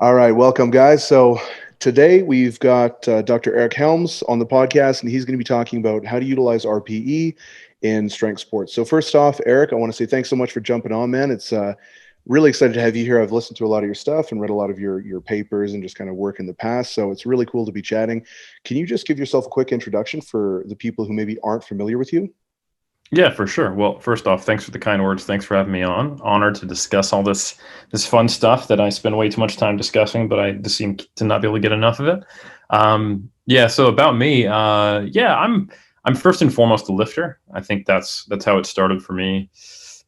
All right, welcome, guys. So today we've got Dr. Eric Helms on the podcast, and he's going to be talking about how to utilize RPE in strength sports. So first off, Eric, I want to say thanks so much for jumping on, man. It's really excited to have you here. I've listened to a lot of your stuff and read a lot of your papers and just kind of work in the past. So it's really cool to be chatting. Can you just give yourself a quick introduction for the people who maybe aren't familiar with you? Yeah, for sure. Well, first off, thanks for the kind words. Thanks for having me on. Honored to discuss all this fun stuff that I spend way too much time discussing, but I just seem to not be able to get enough of it. Yeah. So about me, yeah, I'm first and foremost a lifter. I think that's how it started for me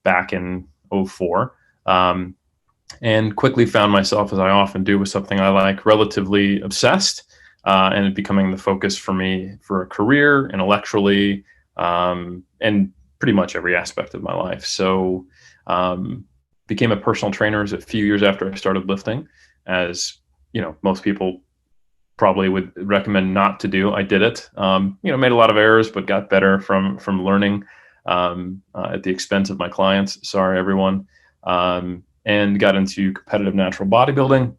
back in '04, and quickly found myself, as I often do, with something I like, relatively obsessed, and it becoming the focus for me for a career, intellectually, and pretty much every aspect of my life. So became a personal trainer a few years after I started lifting, as most people probably would recommend not to do. I did it, made a lot of errors, but got better from learning at the expense of my clients. Sorry, everyone. And got into competitive natural bodybuilding,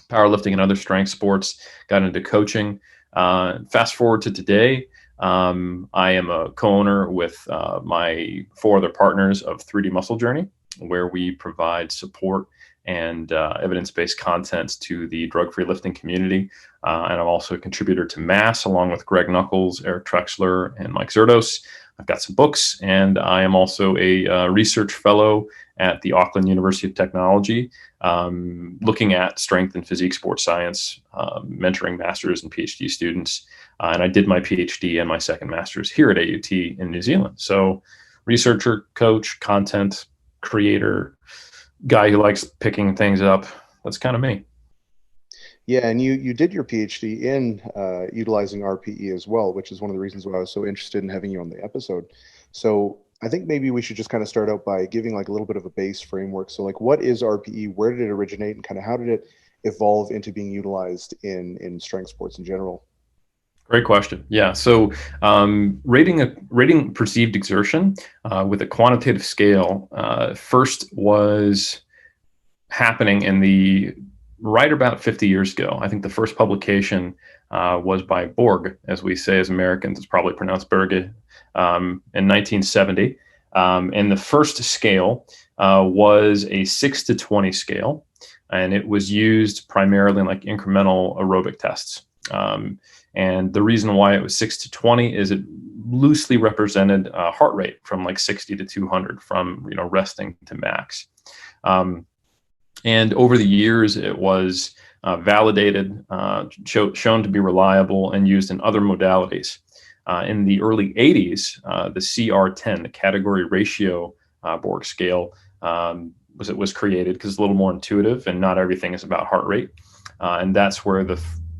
powerlifting, and other strength sports. Got into coaching. Fast forward to today. I am a co-owner with my four other partners of 3D Muscle Journey, where we provide support and evidence-based content to the drug-free lifting community. And I'm also a contributor to Mass, along with Greg Knuckles, Eric Trexler, and Mike Zerdos. I've got some books, and I am also a research fellow at the Auckland University of Technology, looking at strength and physique sports science, mentoring masters and PhD students. And I did my PhD and my second master's here at AUT in New Zealand. So researcher, coach, content creator, guy who likes picking things up. That's kind of me. Yeah, and you did your PhD in utilizing RPE as well, which is one of the reasons why I was so interested in having you on the episode. So I think maybe we should just kind of start out by giving like a little bit of a base framework. So like, what is RPE? Where did it originate, and kind of how did it evolve into being utilized in strength sports in general? Great question. Yeah. So rating perceived exertion with a quantitative scale first was happening in the right about 50 years ago. I think the first publication was by Borg, as we say as Americans. It's probably pronounced Berge, in 1970. And the first scale was a 6 to 20 scale, and it was used primarily in like incremental aerobic tests. And the reason why it was 6 to 20 is it loosely represented heart rate from like 60 to 200, from resting to max. And over the years, it was validated, shown to be reliable, and used in other modalities. In the early 80s, the CR10, the category ratio Borg scale, was created because it's a little more intuitive, and not everything is about heart rate. And that's where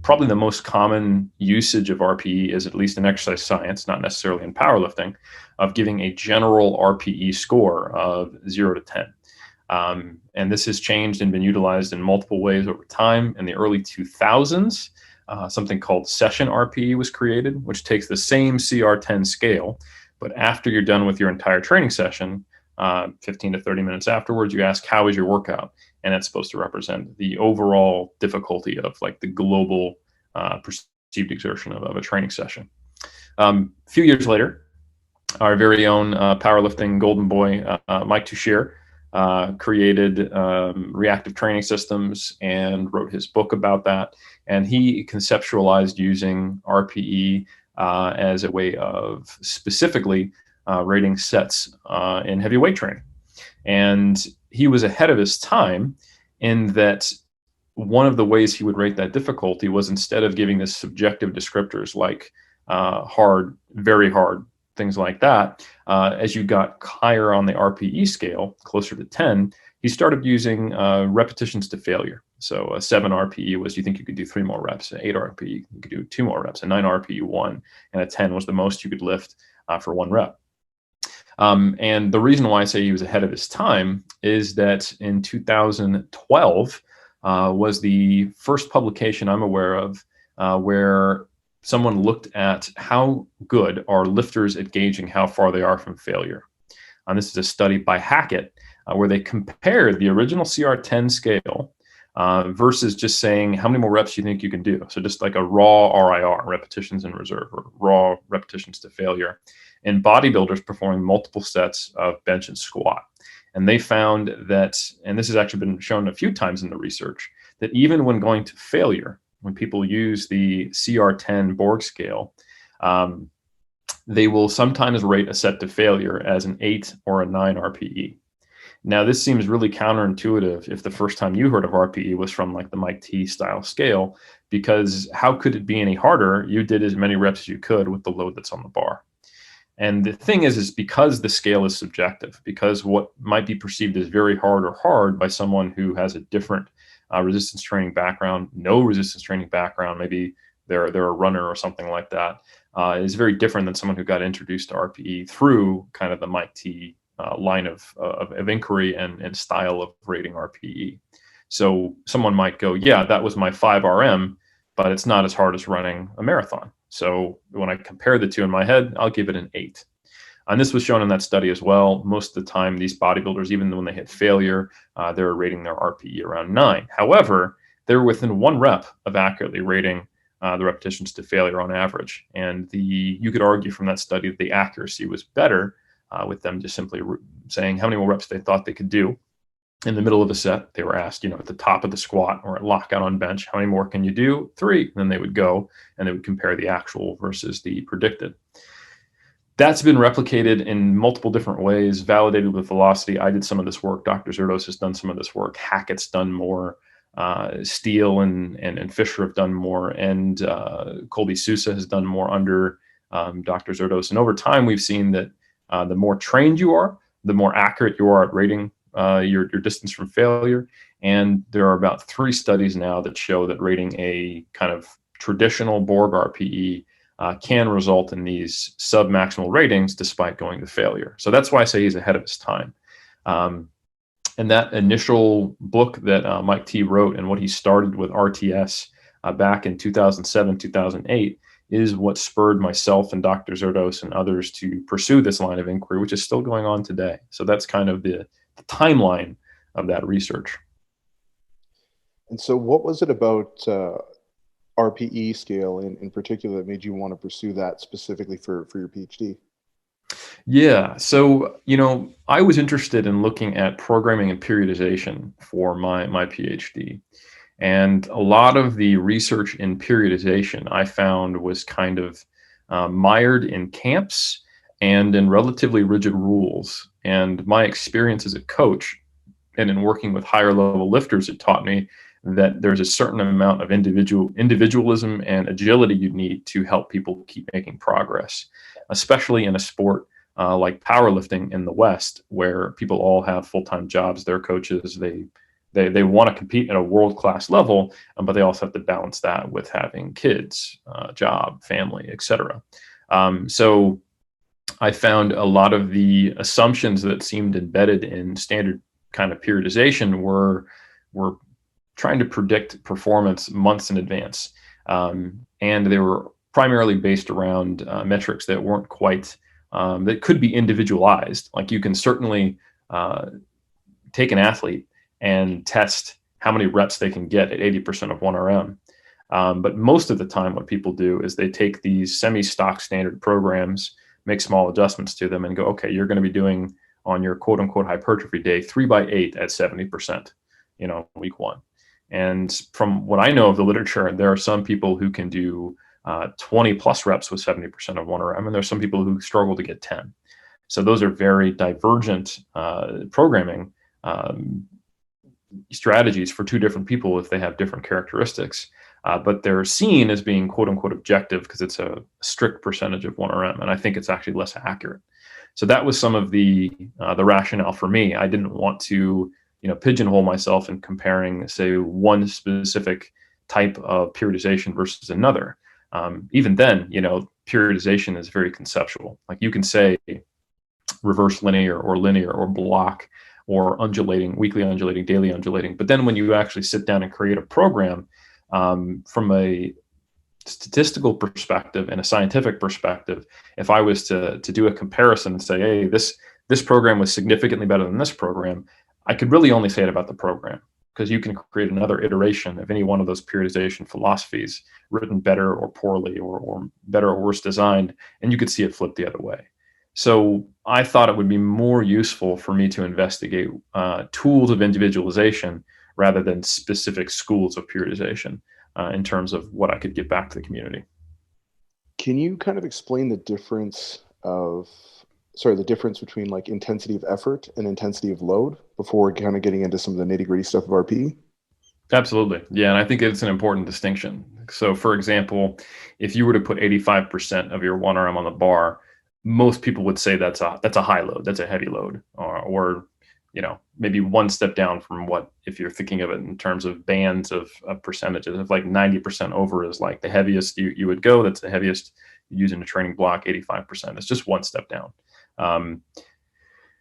probably the most common usage of RPE is, at least in exercise science, not necessarily in powerlifting, of giving a general RPE score of 0 to 10. And this has changed and been utilized in multiple ways over time. In the early 2000s, something called session RPE was created, which takes the same CR10 scale, but after you're done with your entire training session, 15 to 30 minutes afterwards, you ask, how was your workout? And that's supposed to represent the overall difficulty of like the global perceived exertion of a training session. A few years later, our very own powerlifting golden boy, Mike Tuchscherer, created reactive training systems and wrote his book about that. And he conceptualized using RPE as a way of specifically rating sets in heavy weight training. And he was ahead of his time in that one of the ways he would rate that difficulty was, instead of giving this subjective descriptors like hard, very hard, things like that, as you got higher on the RPE scale, closer to 10, he started using repetitions to failure. So a 7 RPE was, you think you could do 3 more reps. An 8 RPE, you could do 2 more reps. A 9 RPE, 1. And a 10 was the most you could lift for 1 rep. And the reason why I say he was ahead of his time is that in 2012 was the first publication I'm aware of where someone looked at how good are lifters at gauging how far they are from failure. And this is a study by Hackett where they compared the original CR10 scale versus just saying how many more reps you think you can do. So just like a raw RIR, repetitions in reserve, or raw repetitions to failure. And bodybuilders performing multiple sets of bench and squat. And they found that, and this has actually been shown a few times in the research, that even when going to failure, when people use the CR10 Borg scale, they will sometimes rate a set to failure as an 8 or a 9 RPE. Now, this seems really counterintuitive if the first time you heard of RPE was from like the Mike T style scale, because how could it be any harder? You did as many reps as you could with the load that's on the bar. And the thing is because the scale is subjective, because what might be perceived as very hard or hard by someone who has a different resistance training background, no resistance training background, maybe they're a runner or something like that, is very different than someone who got introduced to RPE through kind of the Mike T line of inquiry and style of rating RPE. So someone might go, yeah, that was my 5 RM, but it's not as hard as running a marathon. So when I compare the two in my head, I'll give it an 8. And this was shown in that study as well. Most of the time, these bodybuilders, even when they hit failure, they're rating their RPE around 9. However, they're within 1 rep of accurately rating the repetitions to failure on average. And you could argue from that study that the accuracy was better with them just simply saying how many more reps they thought they could do. In the middle of a set, they were asked, at the top of the squat or at lockout on bench, how many more can you do? 3. And then they would go and they would compare the actual versus the predicted. That's been replicated in multiple different ways, validated with velocity. I did some of this work. Dr. Zerdos has done some of this work. Hackett's done more. Steele and Fisher have done more. And Colby Sousa has done more under Dr. Zerdos. And over time, we've seen that the more trained you are, the more accurate you are at rating your distance from failure. And there are about 3 studies now that show that rating a kind of traditional Borg RPE can result in these sub-maximal ratings despite going to failure. So that's why I say he's ahead of his time. And that initial book that Mike T wrote and what he started with RTS back in 2007, 2008 is what spurred myself and Dr. Zerdos and others to pursue this line of inquiry, which is still going on today. So that's kind of the timeline of that research. And so what was it about RPE scale in particular that made you want to pursue that specifically for your PhD? Yeah, so, I was interested in looking at programming and periodization for my PhD. And a lot of the research in periodization I found was kind of mired in camps and in relatively rigid rules. And my experience as a coach and in working with higher level lifters, it taught me that there's a certain amount of individualism and agility you need to help people keep making progress, especially in a sport like powerlifting in the West, where people all have full-time jobs. They're coaches. They want to compete at a world-class level, but they also have to balance that with having kids, job, family, etc. So I found a lot of the assumptions that seemed embedded in standard kind of periodization were trying to predict performance months in advance. And they were primarily based around metrics that weren't quite, that could be individualized. Like you can certainly take an athlete and test how many reps they can get at 80% of 1 RM. But most of the time what people do is they take these semi-stock standard programs, make small adjustments to them and go, okay, you're going to be doing on your quote unquote hypertrophy day 3x8 at 70%, week 1. And from what I know of the literature, there are some people who can do 20 plus reps with 70% of 1 RM, and there's some people who struggle to get 10. So those are very divergent programming strategies for 2 different people if they have different characteristics. But they're seen as being quote unquote objective because it's a strict percentage of 1 RM, and I think it's actually less accurate. So that was some of the rationale for me. I didn't want to pigeonhole myself in comparing, say, one specific type of periodization versus another. Even then, periodization is very conceptual. Like you can say reverse linear or block or undulating, weekly undulating, daily undulating. But then when you actually sit down and create a program from a statistical perspective and a scientific perspective, if I was to do a comparison and say, hey, this program was significantly better than this program, I could really only say it about the program. because you can create another iteration of any one of those periodization philosophies, written better or poorly, or better or worse designed, and you could see it flip the other way. So I thought it would be more useful for me to investigate tools of individualization rather than specific schools of periodization in terms of what I could give back to the community. Can you kind of explain the difference between like intensity of effort and intensity of load before kind of getting into some of the nitty gritty stuff of RPE? Absolutely. Yeah. And I think it's an important distinction. So, for example, if you were to put 85% of your 1RM on the bar, most people would say that's a high load, that's a heavy load, or maybe one step down from what, if you're thinking of it in terms of bands of percentages, of like 90% over is like the heaviest you would go. That's the heaviest you use in a training block. 85%. It's just one step down.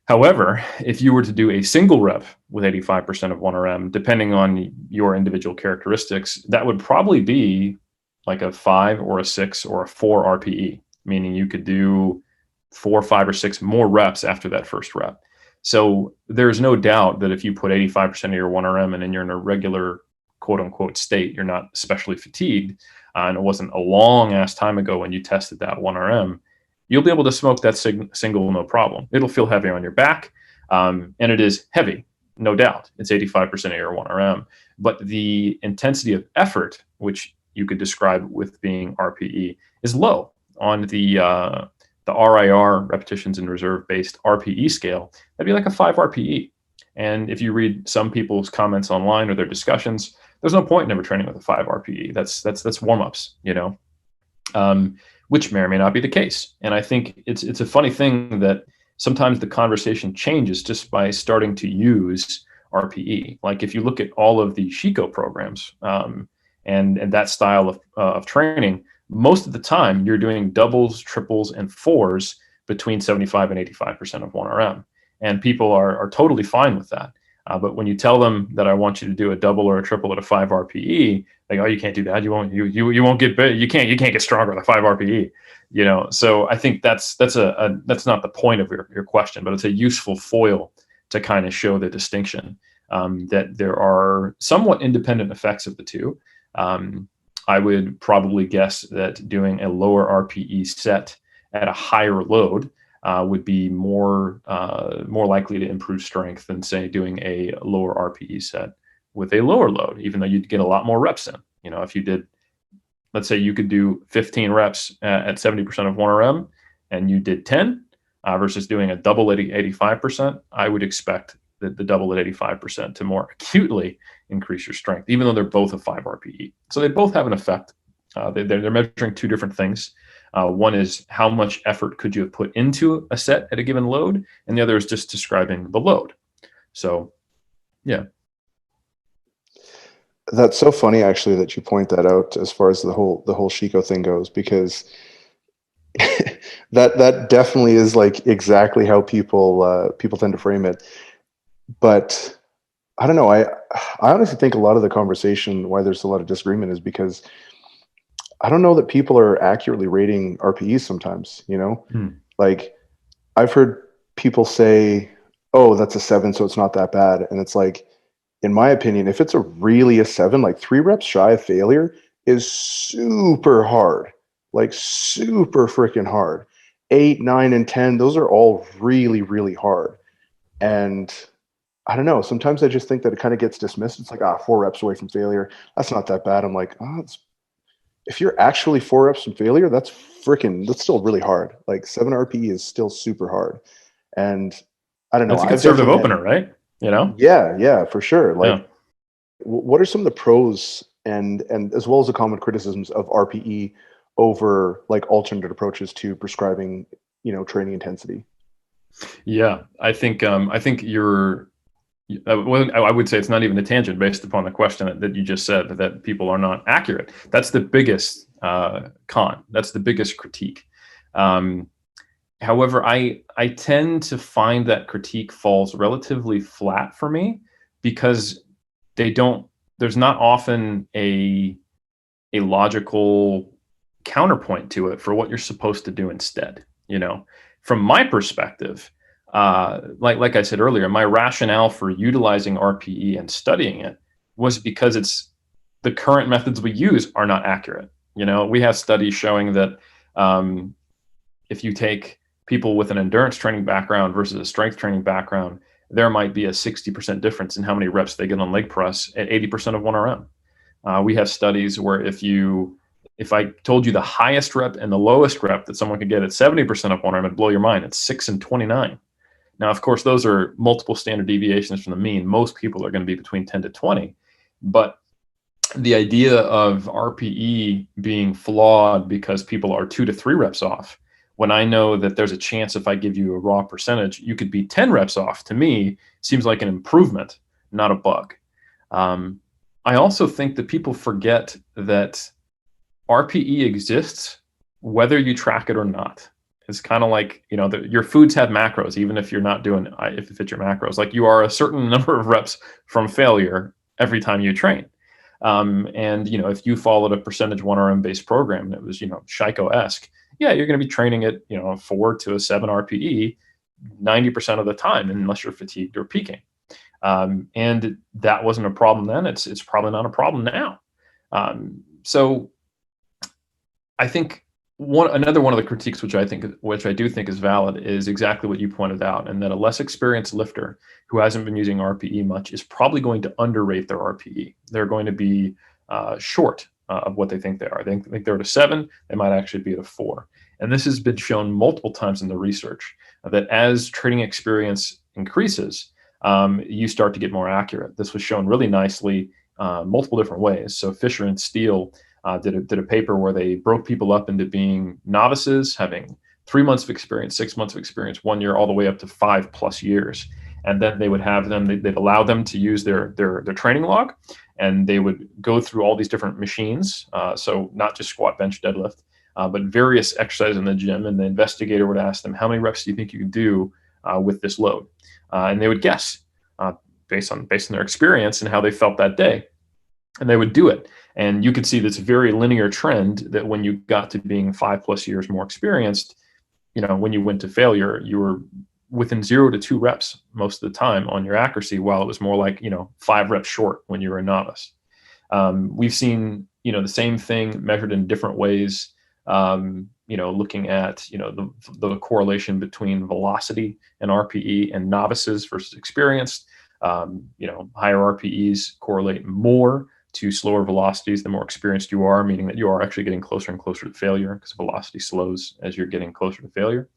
However, if you were to do a single rep with 85% of 1RM, depending on your individual characteristics, that would probably be like a 5 or a 6 or a 4 RPE, meaning you could do 4, 5, or 6 more reps after that first rep. So there's no doubt that if you put 85% of your 1RM and you're in a regular quote unquote state, you're not especially fatigued, and it wasn't a long ass time ago when you tested that 1RM, you'll be able to smoke that single no problem. It'll feel heavy on your back, and it is heavy, no doubt. It's 85% of your 1RM. But the intensity of effort, which you could describe with being RPE, is low on the RIR, repetitions in reserve-based RPE scale. That'd be like a 5 RPE. And if you read some people's comments online or their discussions, there's no point in ever training with a 5 RPE. That's warm-ups, which may or may not be the case. And I think it's a funny thing that sometimes the conversation changes just by starting to use RPE. Like if you look at all of the Chico programs and that style of training, most of the time you're doing doubles, triples, and fours between 75 and 85% of 1RM. And people are totally fine with that. But when you tell them that I want you to do a double or a triple at a 5 RPE, like, oh, you can't do that. You won't get better. You can't get stronger at a 5 RPE. So I think that's not the point of your question, but it's a useful foil to kind of show the distinction, that there are somewhat independent effects of the two. I would probably guess that doing a lower RPE set at a higher load would be more likely to improve strength than, say, doing a lower RPE set with a lower load, even though you'd get a lot more reps in. If you did, let's say you could do 15 reps at 70% of 1RM and you did 10 versus doing a double at 85%, I would expect that the double at 85% to more acutely increase your strength, even though they're both a 5 RPE. So they both have an effect. They're measuring two different things. One is how much effort could you have put into a set at a given load, and the other is just describing the load. So, yeah. That's so funny, actually, that you point that out as far as the whole Chico thing goes, because that definitely is like exactly how people tend to frame it. But I don't know. I honestly think a lot of the conversation, why there's a lot of disagreement, is because I don't know that people are accurately rating RPEs sometimes, Like I've heard people say, oh, that's a 7, so it's not that bad. And it's like, in my opinion, if it's really a 7, like 3 reps shy of failure is super hard, like super freaking hard. 8, 9, and 10, those are all really, really hard. And I don't know. Sometimes I just think that it kind of gets dismissed. It's like, 4 reps away from failure. That's not that bad. I'm like, if you're actually 4 reps from failure, that's still really hard. Like 7 RPE is still super hard. And I don't know. That's a conservative opener, right? Yeah, for sure. Like, yeah. What are some of the pros and as well as the common criticisms of RPE over like alternate approaches to prescribing, training intensity? Yeah, I think you're. I would say it's not even a tangent based upon the question that you just said, that people are not accurate. That's the biggest con. That's the biggest critique. However, I tend to find that critique falls relatively flat for me because there's not often a logical counterpoint to it for what you're supposed to do instead. From my perspective, like I said earlier, my rationale for utilizing RPE and studying it was because the current methods we use are not accurate. We have studies showing that if you take people with an endurance training background versus a strength training background, there might be a 60% difference in how many reps they get on leg press at 80% of 1RM. We have studies where if I told you the highest rep and the lowest rep that someone could get at 70% of 1RM, it'd blow your mind. It's 6 and 29. Now, of course, those are multiple standard deviations from the mean. Most people are going to be between 10 to 20. But the idea of RPE being flawed because people are 2 to 3 reps off, when I know that there's a chance if I give you a raw percentage, you could be 10 reps off, to me, seems like an improvement, not a bug. I also think that people forget that RPE exists whether you track it or not. It's kind of like, your foods have macros, even if you're not doing, if it fits your macros. Like, you are a certain number of reps from failure every time you train. And, if you followed a percentage 1RM based program and it was, Shico-esque, yeah, you're going to be training at, 4 to a 7 RPE 90% of the time, unless you're fatigued or peaking. And that wasn't a problem then. It's probably not a problem now. So I think another one of the critiques, which I do think is valid, is exactly what you pointed out, and that a less experienced lifter who hasn't been using RPE much is probably going to underrate their RPE. They're going to be short of what they think they are. They think they're at a 7, they might actually be at a 4. And this has been shown multiple times in the research that as training experience increases, you start to get more accurate. This was shown really nicely multiple different ways. So Fisher and Steele did a paper where they broke people up into being novices, having 3 months of experience, 6 months of experience, 1 year, all the way up to 5+ years. And then they would have them, they'd allow them to use their training log, and they would go through all these different machines. So not just squat, bench, deadlift, but various exercises in the gym. And the investigator would ask them, how many reps do you think you can do with this load? And they would guess based on their experience and how they felt that day. And they would do it. And you could see this very linear trend that when you got to being 5+ years more experienced, when you went to failure, you were within 0 to 2 reps most of the time on your accuracy, while it was more like, 5 reps short when you were a novice. We've seen, the same thing measured in different ways, looking at, the correlation between velocity and RPE and novices versus experienced. Higher RPEs correlate more to slower velocities the more experienced you are, meaning that you are actually getting closer and closer to failure, because velocity slows as you're getting closer to failure.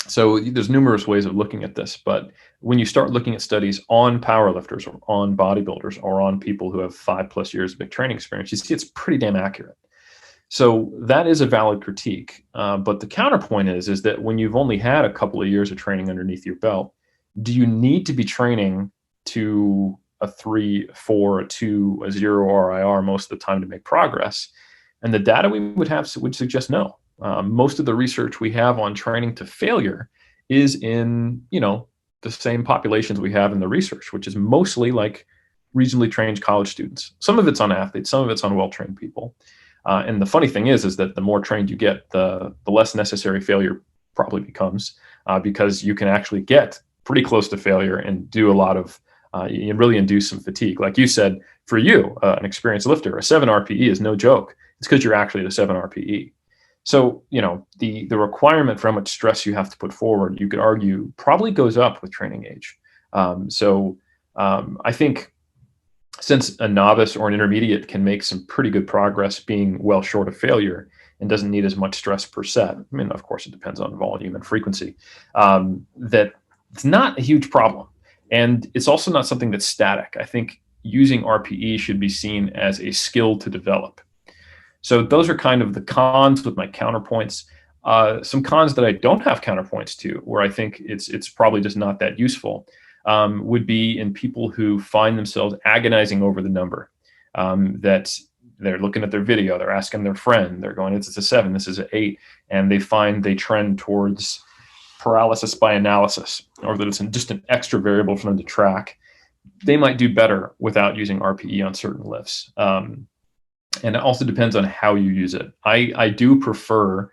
So there's numerous ways of looking at this, but when you start looking at studies on powerlifters or on bodybuilders or on people who have 5+ years of big training experience, you see it's pretty damn accurate. So that is a valid critique. But the counterpoint is that when you've only had a couple of years of training underneath your belt, do you need to be training to a 3, 4, a 2, a 0 RIR most of the time to make progress? And the data we would have would suggest no. Most of the research we have on training to failure is in, the same populations we have in the research, which is mostly like reasonably trained college students. Some of it's on athletes, some of it's on well-trained people. And the funny thing is that the more trained you get, the less necessary failure probably becomes, because you can actually get pretty close to failure and do a lot of, you really induce some fatigue. Like you said, for you, an experienced lifter, a 7 RPE is no joke. It's because you're actually at a 7 RPE. So, the requirement for how much stress you have to put forward, you could argue, probably goes up with training age. I think since a novice or an intermediate can make some pretty good progress being well short of failure and doesn't need as much stress per set, I mean, of course, it depends on volume and frequency, that it's not a huge problem. And it's also not something that's static. I think using RPE should be seen as a skill to develop. So those are kind of the cons with my counterpoints. Some cons that I don't have counterpoints to, where I think it's probably just not that useful, would be in people who find themselves agonizing over the number. That they're looking at their video, they're asking their friend, they're going, it's a 7, this is an 8, and they find they trend towards paralysis by analysis, or that it's just an extra variable for them to track. They might do better without using RPE on certain lifts. And it also depends on how you use it. I do prefer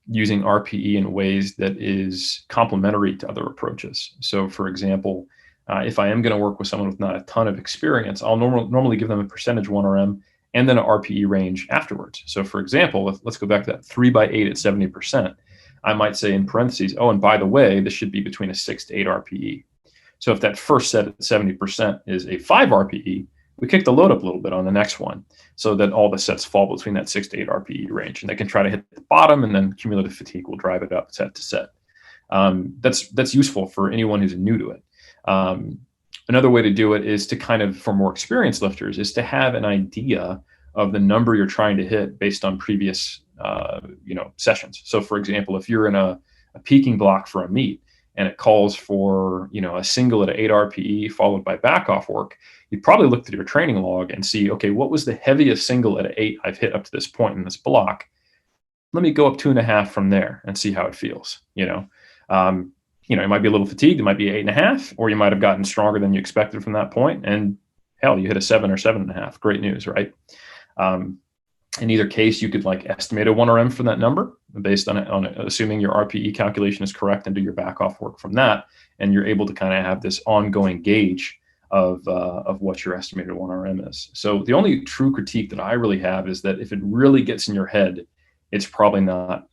using RPE in ways that is complementary to other approaches. So for example, If I am going to work with someone with not a ton of experience, I'll normally give them a percentage 1RM and then an RPE range afterwards. So for example, let's go back to that 3x8 at 70%. I might say in parentheses, oh, and by the way, this should be between a 6 to 8 RPE. So if that first set at 70% is a 5 RPE, we kick the load up a little bit on the next one so that all the sets fall between that 6 to 8 RPE range. And they can try to hit the bottom, and then cumulative fatigue will drive it up set to set. That's useful for anyone who's new to it. Another way to do it is to kind of, for more experienced lifters, is to have an idea of the number you're trying to hit based on previous sessions. So for example, if you're in a peaking block for a meet and it calls for a single at 8 RPE followed by back off work, you'd probably look at your training log and see, okay, what was the heaviest single at 8 I've hit up to this point in this block? Let me go up 2.5 from there and see how it feels. You might be a little fatigued. It might be 8.5, or you might have gotten stronger than you expected from that point. And hell, you hit a 7 or 7.5. Great news, right? In either case, you could estimate a 1RM for that number based on assuming your RPE calculation is correct and do your back off work from that. And you're able to kind of have this ongoing gauge of what your estimated 1RM is. So the only true critique that I really have is that if it really gets in your head, it's probably not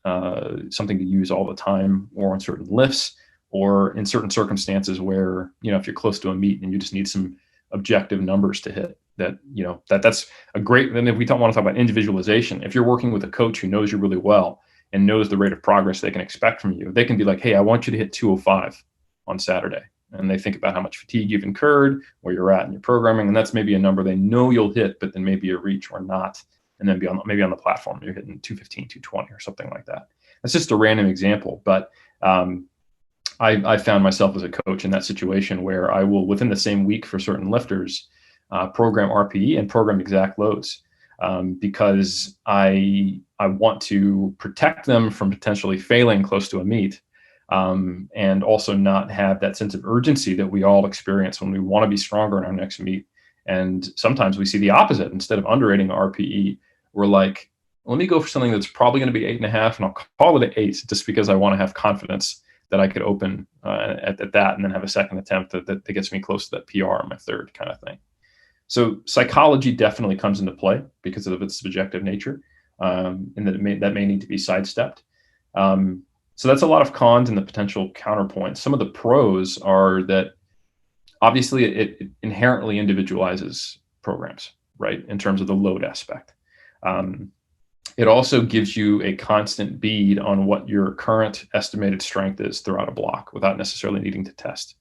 something to use all the time or on certain lifts or in certain circumstances where, if you're close to a meet and you just need some objective numbers to hit. That's a great, then if we don't want to talk about individualization, if you're working with a coach who knows you really well and knows the rate of progress they can expect from you, they can be like, hey, I want you to hit 205 on Saturday. And they think about how much fatigue you've incurred, where you're at in your programming. And that's maybe a number they know you'll hit, but then maybe a reach or not. And then maybe on the platform, you're hitting 215, 220 or something like that. That's just a random example. But I found myself as a coach in that situation where I will, within the same week for certain lifters, program RPE and program exact loads because I want to protect them from potentially failing close to a meet and also not have that sense of urgency that we all experience when we want to be stronger in our next meet. And sometimes we see the opposite. Instead of underrating RPE, we're like, let me go for something that's probably going to be 8.5 and I'll call it an 8 just because I want to have confidence that I could open at that and then have a second attempt that gets me close to that PR on my third kind of thing. So psychology definitely comes into play because of its subjective nature, and that may need to be sidestepped. So that's a lot of cons and the potential counterpoints. Some of the pros are that obviously it inherently individualizes programs, right, in terms of the load aspect. It also gives you a constant bead on what your current estimated strength is throughout a block without necessarily needing to test.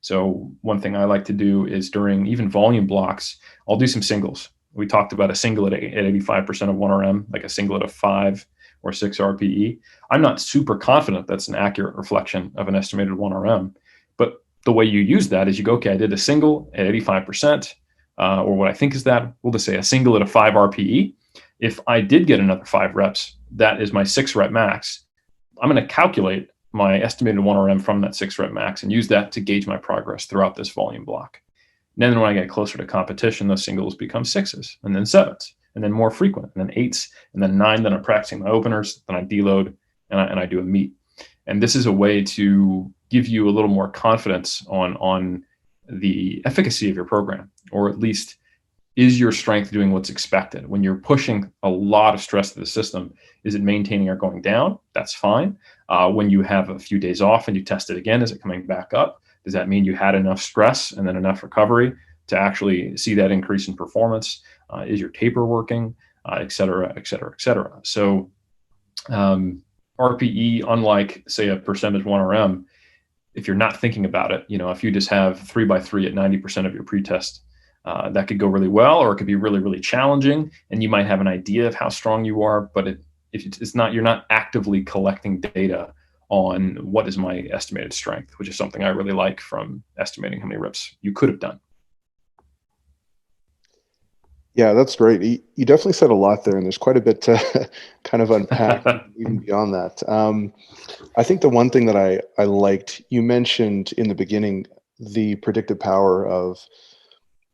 So one thing I like to do is during even volume blocks, I'll do some singles. We talked about a single at 85% of 1RM, like a single at 5 or 6 RPE. I'm not super confident that's an accurate reflection of an estimated 1RM, but the way you use that is you go, okay, I did a single at 85%, or what I think is that, we'll just say a single at a 5 RPE. If I did get another 5 reps, that is my 6 rep max. I'm going to calculate my estimated 1RM from that 6 rep max and use that to gauge my progress throughout this volume block. And then when I get closer to competition, those singles become 6s and then 7s and then more frequent and then 8s and then 9. Then I'm practicing my openers, then I deload and I do a meet. And this is a way to give you a little more confidence on the efficacy of your program, or at least is your strength doing what's expected? When you're pushing a lot of stress to the system, is it maintaining or going down? That's fine. When you have a few days off and you test it again, is it coming back up? Does that mean you had enough stress and then enough recovery to actually see that increase in performance? Is your taper working, et cetera, et cetera, et cetera? So RPE, unlike, say, a percentage 1RM, if you're not thinking about it, if you just have 3x3 at 90% of your pretest, that could go really well, or it could be really, really challenging. And you might have an idea of how strong you are, but if it's not, you're not actively collecting data on what is my estimated strength, which is something I really like from estimating how many reps you could have done. Yeah, that's great. You definitely said a lot there, and there's quite a bit to kind of unpack even beyond that. I think the one thing that I liked, you mentioned in the beginning, the predictive power of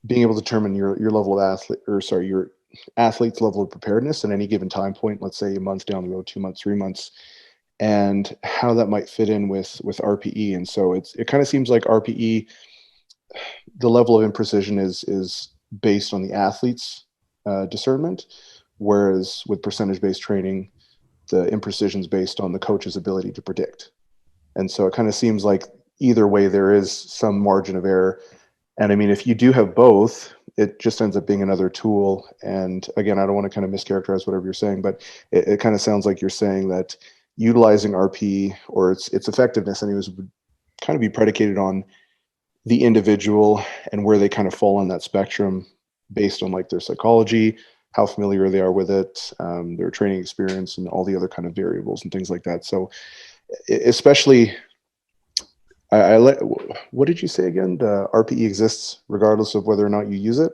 being able to determine your level of your athlete's level of preparedness at any given time point, let's say a month down the road, 2 months, 3 months, and how that might fit in with RPE. And so it kind of seems like RPE the level of imprecision is based on the athlete's discernment, whereas with percentage-based training, the imprecision is based on the coach's ability to predict. And so it kind of seems like either way there is some margin of error. And I mean, if you do have both, it just ends up being another tool. And again, I don't want to kind of mischaracterize whatever you're saying, but it kind of sounds like you're saying that utilizing RP or its effectiveness anyways would kind of be predicated on the individual and where they kind of fall on that spectrum based on like their psychology, how familiar they are with it, their training experience, and all the other kind of variables and things like that. So especially what did you say again? The RPE exists regardless of whether or not you use it.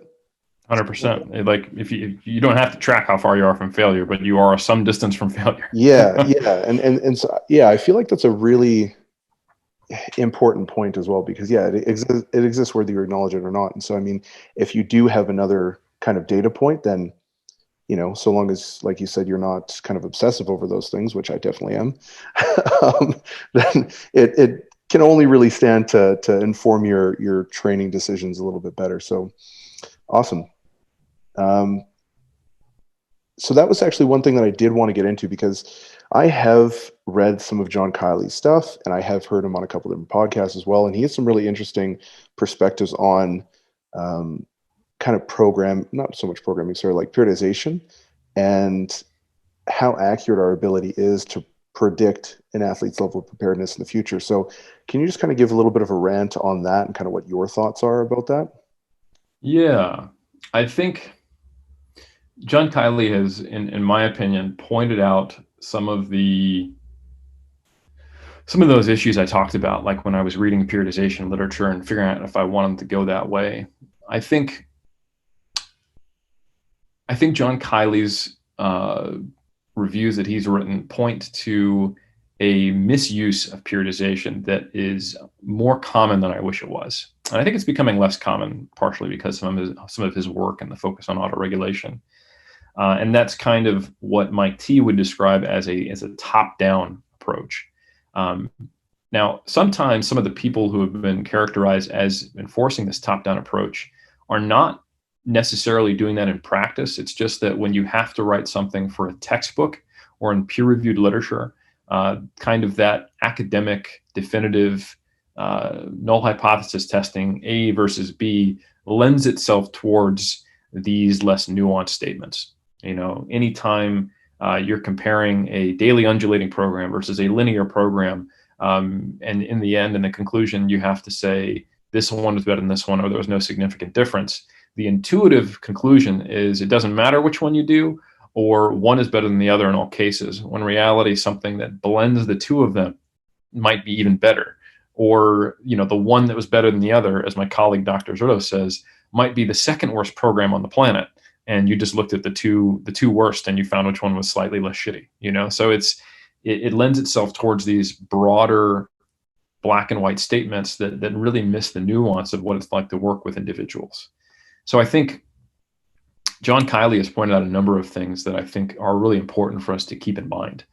100%. Like if you don't have to track how far you are from failure, but you are some distance from failure. Yeah, yeah, and so yeah, I feel like that's a really important point as well, because yeah, it exists whether you acknowledge it or not. And so I mean, if you do have another kind of data point, then so long as, like you said, you're not kind of obsessive over those things, which I definitely am, then it can only really stand to inform your training decisions a little bit better. So awesome. So that was actually one thing that I did want to get into, because I have read some of John Kiley's stuff and I have heard him on a couple of different podcasts as well. And he has some really interesting perspectives on kind of not so much programming, sorry, like periodization and how accurate our ability is to predict an athlete's level of preparedness in the future. So can you just kind of give a little bit of a rant on that and kind of what your thoughts are about that? Yeah, I think John Kiley has, in my opinion, pointed out some of those issues I talked about, like when I was reading periodization literature and figuring out if I wanted to go that way. I think John Kiley's reviews that he's written point to a misuse of periodization that is more common than I wish it was. And I think it's becoming less common, partially because some of his work and the focus on autoregulation. And that's kind of what Mike T would describe as a top-down approach. Now, sometimes some of the people who have been characterized as enforcing this top-down approach are not necessarily doing that in practice. It's just that when you have to write something for a textbook or in peer-reviewed literature, kind of that academic, definitive, null hypothesis testing, A versus B, lends itself towards these less nuanced statements. Anytime you're comparing a daily undulating program versus a linear program, and in the end, in the conclusion, you have to say this one was better than this one, or there was no significant difference. The intuitive conclusion is it doesn't matter which one you do, or one is better than the other in all cases, when in reality, something that blends the two of them might be even better. Or, the one that was better than the other, as my colleague Dr. Zerto says, might be the second worst program on the planet. And you just looked at the two worst and you found which one was slightly less shitty, So it lends itself towards these broader black and white statements that really miss the nuance of what it's like to work with individuals. So I think John Kiley has pointed out a number of things that I think are really important for us to keep in mind.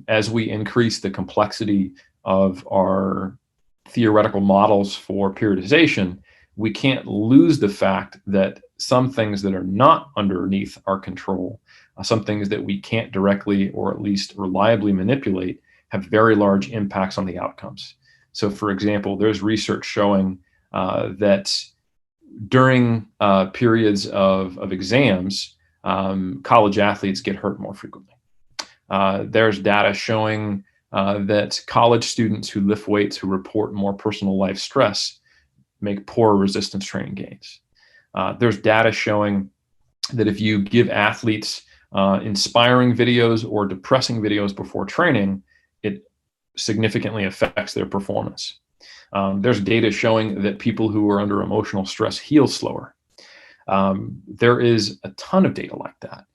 As we increase the complexity of our theoretical models for periodization, we can't lose the fact that some things that are not underneath our control, some things that we can't directly or at least reliably manipulate, have very large impacts on the outcomes. So, for example, there's research showing that during periods of exams, college athletes get hurt more frequently. There's data showing that college students who lift weights, who report more personal life stress, make poor resistance training gains. There's data showing that if you give athletes inspiring videos or depressing videos before training, it significantly affects their performance. There's data showing that people who are under emotional stress heal slower. There is a ton of data like that.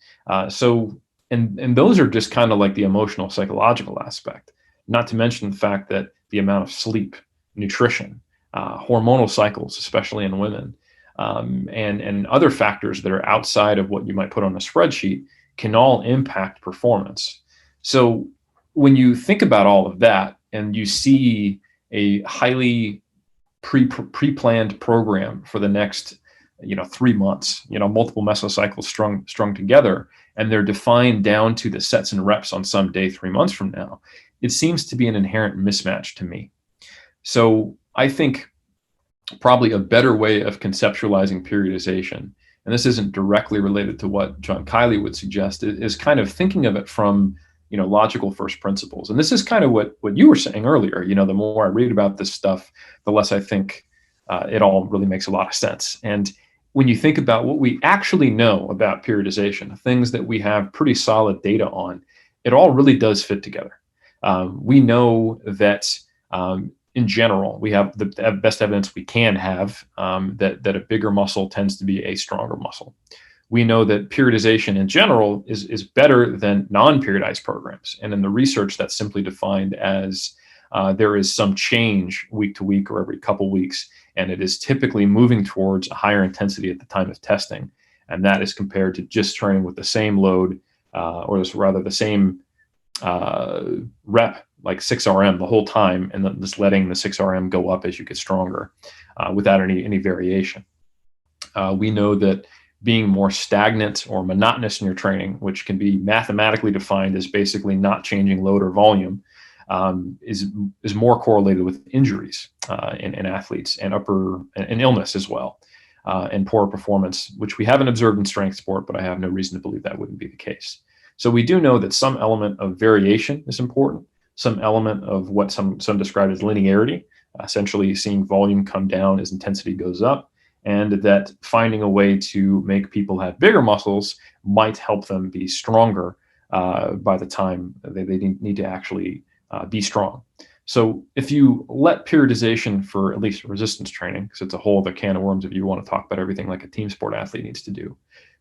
And those are just kind of like the emotional, psychological aspect, not to mention the fact that the amount of sleep, nutrition, hormonal cycles, especially in women, and other factors that are outside of what you might put on a spreadsheet can all impact performance. So when you think about all of that and you see a highly pre-planned program for the next 3 months, multiple mesocycles strung together, and they're defined down to the sets and reps on some day 3 months from now, it seems to be an inherent mismatch to me. So I think probably a better way of conceptualizing periodization, and this isn't directly related to what John Kiley would suggest, is kind of thinking of it from logical first principles. And this is kind of what you were saying earlier. The more I read about this stuff, the less I think it all really makes a lot of sense. And when you think about what we actually know about periodization, things that we have pretty solid data on, it all really does fit together. We know that in general, we have the best evidence we can have that a bigger muscle tends to be a stronger muscle. We know that periodization in general is better than non-periodized programs. And in the research, that's simply defined as there is some change week to week or every couple weeks, and it is typically moving towards a higher intensity at the time of testing. And that is compared to just training with the same load, or rather the same rep, like 6RM the whole time, and then just letting the 6RM go up as you get stronger without any variation. We know that being more stagnant or monotonous in your training, which can be mathematically defined as basically not changing load or volume, is more correlated with injuries in athletes and illness as well, and poor performance, which we haven't observed in strength sport, but I have no reason to believe that wouldn't be the case. So we do know that some element of variation is important, some element of what some describe as linearity, essentially seeing volume come down as intensity goes up, and that finding a way to make people have bigger muscles might help them be stronger by the time they need to actually be strong. So if you let periodization for at least resistance training, because it's a whole other can of worms if you want to talk about everything like a team sport athlete needs to do.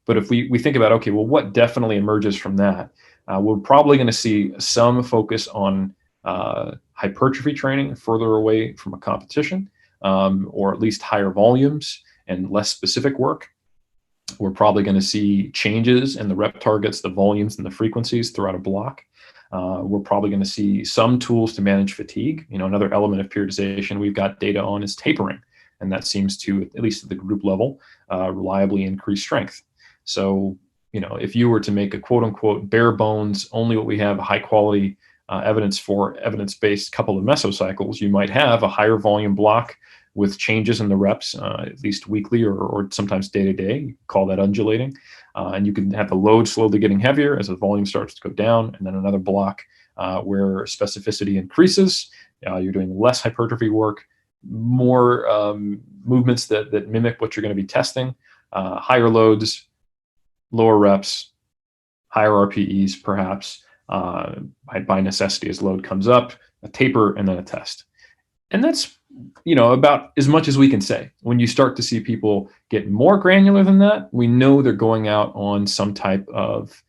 But if we think about, okay, well, what definitely emerges from that? We're probably going to see some focus on hypertrophy training further away from a competition, or at least higher volumes and less specific work. We're probably going to see changes in the rep targets, the volumes, and the frequencies throughout a block. We're probably going to see some tools to manage fatigue. Another element of periodization we've got data on is tapering, and that seems to, at least at the group level, reliably increase strength. So, if you were to make a quote unquote bare bones, only what we have high quality evidence-based couple of mesocycles, you might have a higher volume block with changes in the reps, at least weekly or sometimes day to day. You call that undulating. And you can have the load slowly getting heavier as the volume starts to go down, and then another block where specificity increases. You're doing less hypertrophy work, more movements that mimic what you're going to be testing, higher loads, lower reps, higher RPEs perhaps, by necessity as load comes up, a taper, and then a test. And that's about as much as we can say. When you start to see people get more granular than that, we know they're going out on some type of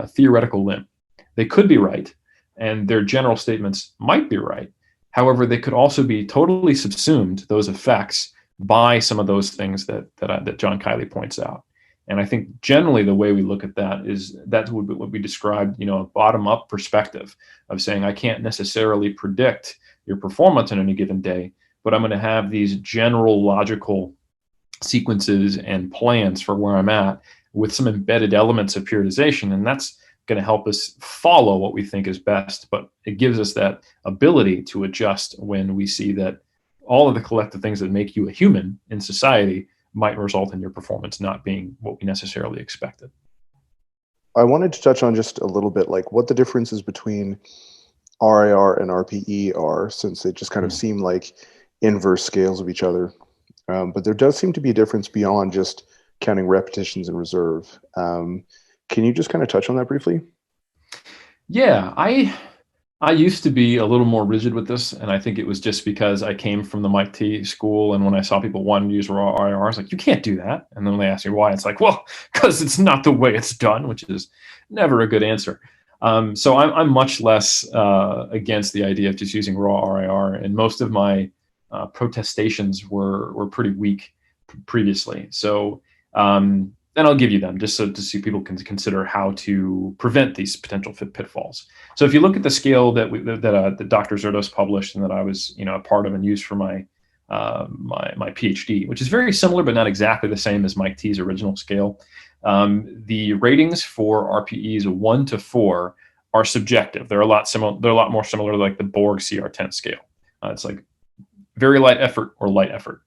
theoretical limb. They could be right, and their general statements might be right. However, they could also be totally subsumed, those effects, by some of those things that John Kiley points out. And I think generally the way we look at that is that's what we described, a bottom-up perspective of saying, I can't necessarily predict your performance on any given day, but I'm going to have these general logical sequences and plans for where I'm at with some embedded elements of periodization. And that's going to help us follow what we think is best, but it gives us that ability to adjust when we see that all of the collective things that make you a human in society might result in your performance not being what we necessarily expected. I wanted to touch on just a little bit like what the differences between RIR and RPE are, since they just kind of seem like inverse scales of each other. But there does seem to be a difference beyond just counting repetitions in reserve. Can you just kind of touch on that briefly? Yeah, I used to be a little more rigid with this, and I think it was just because I came from the Mike T school, and when I saw people wanting to use raw RIR, I was like, you can't do that. And then when they asked me why, it's like, well, because it's not the way it's done, which is never a good answer. So I'm much less against the idea of just using raw RIR, and most of my protestations were pretty weak previously. So and I'll give you them just so to see people can consider how to prevent these potential pitfalls. So if you look at the scale that Dr. Zerdos published and that I was a part of and used for my my PhD, which is very similar but not exactly the same as Mike T's original scale. The ratings for RPEs 1 to 4 are subjective. They're a lot similar. They're a lot more similar to like the Borg CR10 scale. It's like very light effort or light effort.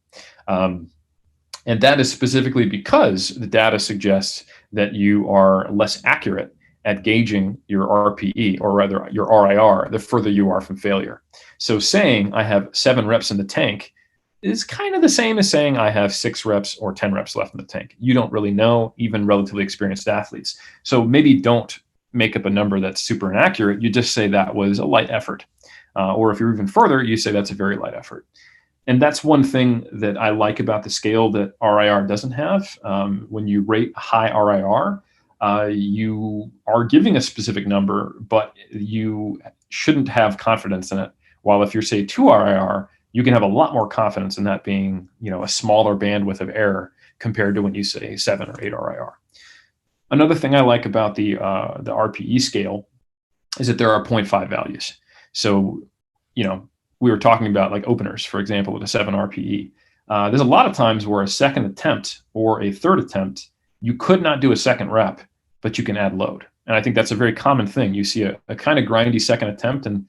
And that is specifically because the data suggests that you are less accurate at gauging your RPE, or rather your RIR, the further you are from failure. So saying I have 7 reps in the tank is kind of the same as saying I have 6 reps or 10 reps left in the tank. You don't really know, even relatively experienced athletes. So maybe don't make up a number that's super inaccurate. You just say that was a light effort. Or if you're even further, you say that's a very light effort. And that's one thing that I like about the scale that RIR doesn't have. When you rate high RIR, you are giving a specific number, but you shouldn't have confidence in it. While if you're, say, 2 RIR, you can have a lot more confidence in that being, a smaller bandwidth of error compared to when you say 7 or 8 RIR. Another thing I like about the RPE scale is that there are 0.5 values. So, we were talking about like openers, for example, with a 7 RPE. There's a lot of times where a second attempt or a third attempt, you could not do a second rep, but you can add load. And I think that's a very common thing. You see a kind of grindy second attempt, and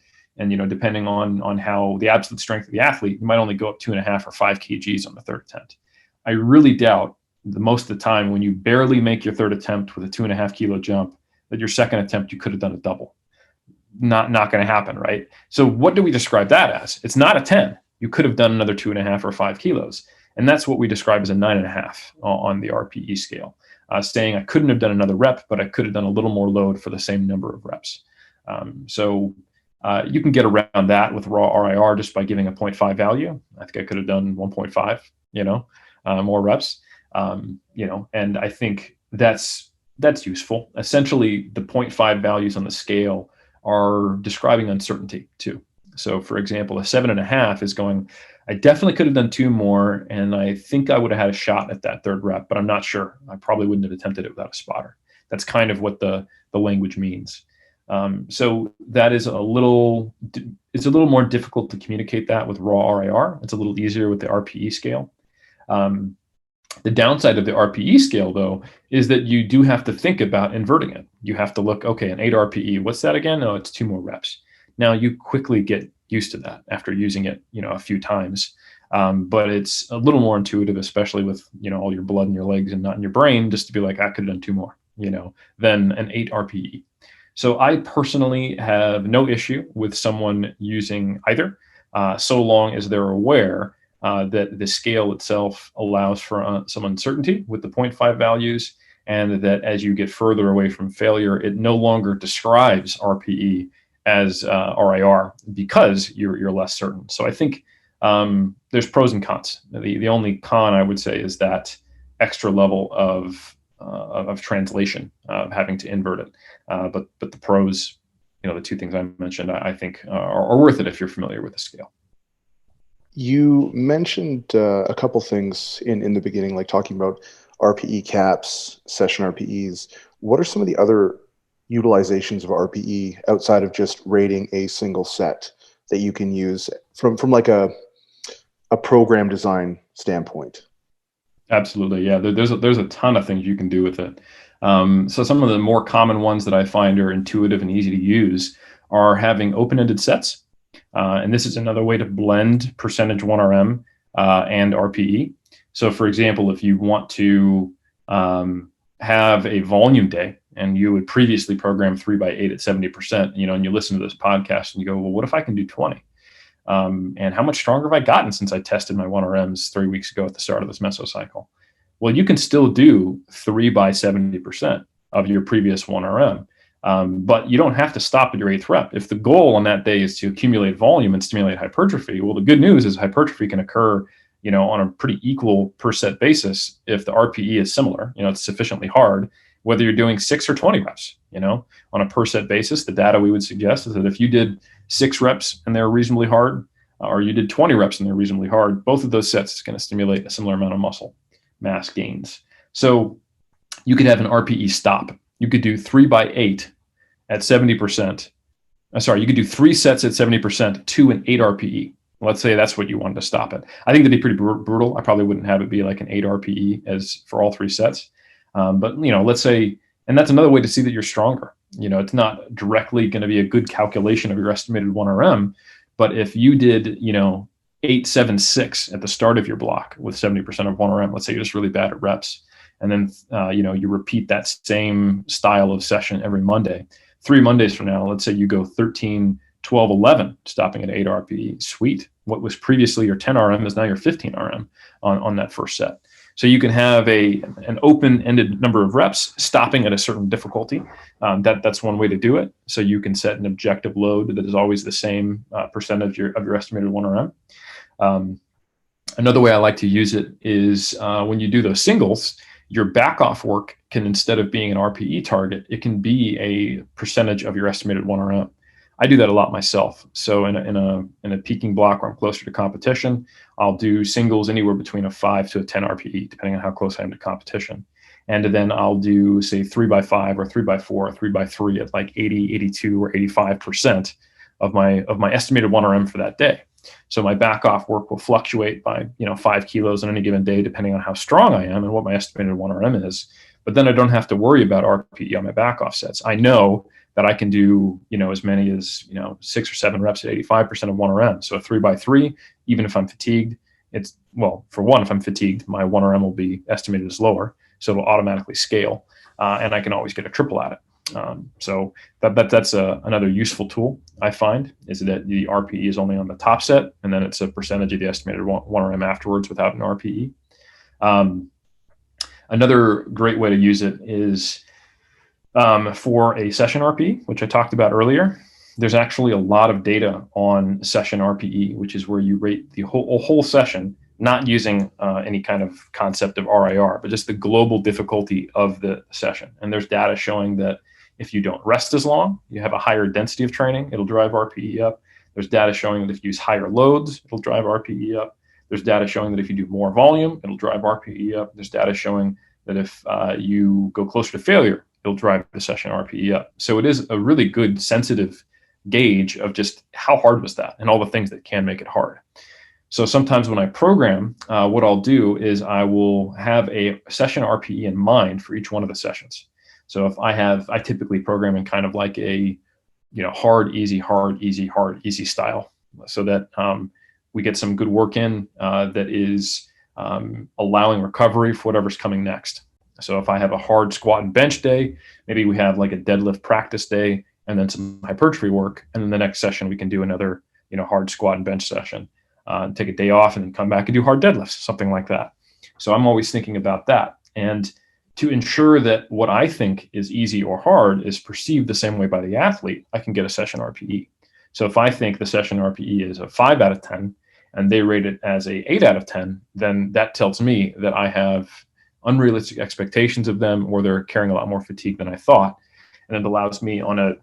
depending on how the absolute strength of the athlete, you might only go up 2.5 or 5 kgs on the third attempt. I really doubt most of the time when you barely make your third attempt with a 2.5 kilo jump, that your second attempt, you could have done a double. Not going to happen, right? So what do we describe that as? It's not a 10. You could have done another 2.5 or 5 kilos. And that's what we describe as a 9.5 on the RPE scale, saying I couldn't have done another rep, but I could have done a little more load for the same number of reps. So you can get around that with raw RIR just by giving a 0.5 value. I think I could have done 1.5, more reps, and I think that's useful. Essentially, the 0.5 values on the scale are describing uncertainty too. So for example, a 7.5 is going, I definitely could have done 2 more, and I think I would have had a shot at that third rep, but I'm not sure. I probably wouldn't have attempted it without a spotter. That's kind of what the language means. So that is it's a little more difficult to communicate that with raw RIR. It's a little easier with the RPE scale. The downside of the RPE scale, though, is that you do have to think about inverting it. You have to look, okay, an 8 RPE, what's that again? Oh, it's 2 more reps. Now you quickly get used to that after using it, a few times. But it's a little more intuitive, especially with, all your blood in your legs and not in your brain, just to be like, I could have done 2 more, than an 8 RPE. So I personally have no issue with someone using either, so long as they're aware that the scale itself allows for some uncertainty with the 0.5 values, and that as you get further away from failure, it no longer describes RPE as RIR because you're less certain. So I think there's pros and cons. The only con I would say is that extra level of translation, having to invert it. But the pros, the 2 things I mentioned, I think are worth it if you're familiar with the scale. You mentioned a couple things in the beginning, like talking about RPE caps, session RPEs. What are some of the other utilizations of RPE outside of just rating a single set that you can use from like a program design standpoint? Absolutely, yeah. There's a ton of things you can do with it. So some of the more common ones that I find are intuitive and easy to use are having open-ended sets. And this is another way to blend percentage 1RM and RPE. So for example, if you want to have a volume day and you would previously program 3x8 at 70%, and you listen to this podcast and you go, well, what if I can do 20? And how much stronger have I gotten since I tested my 1RMs 3 weeks ago at the start of this mesocycle? Well, you can still do 3x70% of your previous 1RM. But you don't have to stop at your 8th rep. If the goal on that day is to accumulate volume and stimulate hypertrophy, well, the good news is hypertrophy can occur, on a pretty equal per set basis if the RPE is similar. It's sufficiently hard, whether you're doing 6 or 20 reps. On a per set basis, the data we would suggest is that if you did 6 reps and they're reasonably hard, or you did 20 reps and they're reasonably hard, both of those sets is going to stimulate a similar amount of muscle mass gains. So you could have an RPE stop. You could do 3x8 at 70%. You could do 3 sets at 70% to an 8 RPE. Let's say that's what you wanted to stop at. I think that'd be pretty brutal. I probably wouldn't have it be like an 8 RPE as for all 3 sets. But let's say, and that's another way to see that you're stronger. It's not directly going to be a good calculation of your estimated 1RM, but if you did, 8, 7, 6 at the start of your block with 70% of 1RM, let's say you're just really bad at reps, and then you repeat that same style of session every Monday. 3 Mondays from now, let's say you go 13, 12, 11, stopping at 8 RPE. Sweet. What was previously your 10 RM is now your 15 RM on that first set. So you can have an open-ended number of reps stopping at a certain difficulty. That's one way to do it. So you can set an objective load that is always the same percentage of your estimated 1RM. Another way I like to use it is when you do those singles, your back-off work can, instead of being an RPE target, it can be a percentage of your estimated 1RM. I do that a lot myself. So in a peaking block where I'm closer to competition, I'll do singles anywhere between a 5 to a 10 RPE, depending on how close I am to competition. And then I'll do, say, 3x5 or 3x4 or 3x3 at like 80, 82, or 85% of my estimated 1RM for that day. So my back off work will fluctuate by 5 kilos on any given day, depending on how strong I am and what my estimated 1RM is. But then I don't have to worry about RPE on my back off sets. I know that I can do, as many as, 6 or 7 reps at 85% of 1RM. So a 3x3, even if I'm fatigued, for one, if I'm fatigued, my 1RM will be estimated as lower. So it'll automatically scale. And I can always get a triple at it. So that's another useful tool I find, is that the RPE is only on the top set, and then it's a percentage of the estimated 1RM afterwards without an RPE. Another great way to use it is for a session RPE, which I talked about earlier. There's actually a lot of data on session RPE, which is where you rate the whole session, not using any kind of concept of RIR, but just the global difficulty of the session. And there's data showing that if you don't rest as long, you have a higher density of training, it'll drive RPE up. There's data showing that if you use higher loads, it'll drive RPE up. There's data showing that if you do more volume, it'll drive RPE up. There's data showing that if you go closer to failure, it'll drive the session RPE up. So it is a really good sensitive gauge of just how hard was that and all the things that can make it hard. So sometimes when I program, what I'll do is I will have a session RPE in mind for each one of the sessions. So if I typically program in kind of like a, hard, easy, hard, easy, hard, easy style, so that we get some good work in that is allowing recovery for whatever's coming next. So if I have a hard squat and bench day, maybe we have like a deadlift practice day and then some hypertrophy work. And then the next session, we can do another, hard squat and bench session, take a day off and then come back and do hard deadlifts, something like that. So I'm always thinking about that. And to ensure that what I think is easy or hard is perceived the same way by the athlete, I can get a session RPE. So if I think the session RPE is a 5 out of 10 and they rate it as a 8 out of 10, then that tells me that I have unrealistic expectations of them, or they're carrying a lot more fatigue than I thought. And it allows me on a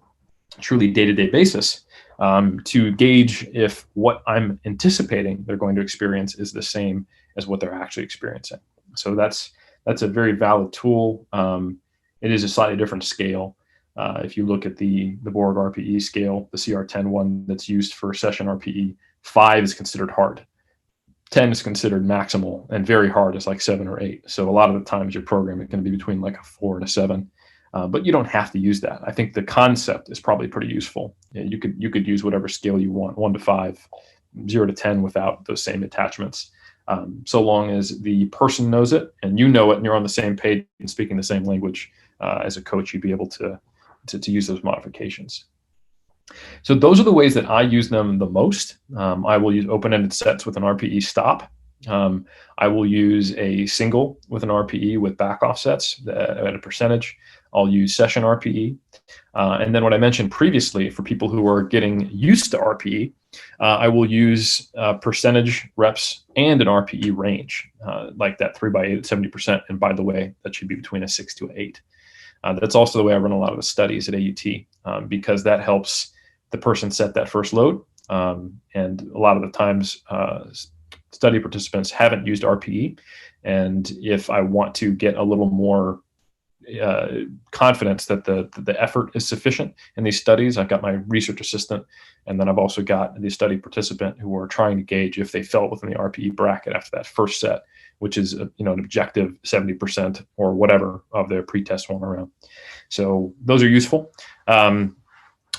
truly day-to-day basis to gauge if what I'm anticipating they're going to experience is the same as what they're actually experiencing. So that's a very valid tool. It is a slightly different scale. If you look at the Borg RPE scale, the CR10 one that's used for session RPE, 5 is considered hard. 10 is considered maximal, and very hard is like 7 or 8. So a lot of the times your program is going to be between like a 4 and a 7, but you don't have to use that. I think the concept is probably pretty useful. You could use whatever scale you want, 1 to 5, 0 to 10 without those same attachments. So long as the person knows it and you know it and you're on the same page and speaking the same language, as a coach, you'd be able to use those modifications. So those are the ways that I use them the most. I will use open-ended sets with an RPE stop. I will use a single with an RPE with back offsets at a percentage. I'll use session RPE. And then what I mentioned previously, for people who are getting used to RPE, I will use percentage reps and an RPE range, like that 3x8 at 70%. And by the way, that should be between a 6 to an 8. That's also the way I run a lot of the studies at AUT, because that helps the person set that first load. And a lot of the times, study participants haven't used RPE. And if I want to get a little more confidence that the effort is sufficient in these studies. I've got my research assistant, and then I've also got the study participant who are trying to gauge if they fell within the RPE bracket after that first set, which is an objective 70% or whatever of their pretest 1RM. So those are useful.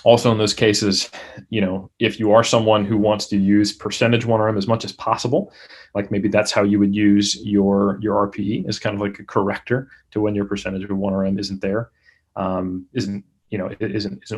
Also in those cases, if you are someone who wants to use percentage 1RM as much as possible, like maybe that's how you would use your RPE as kind of like a corrector to when your percentage of 1RM isn't there, isn't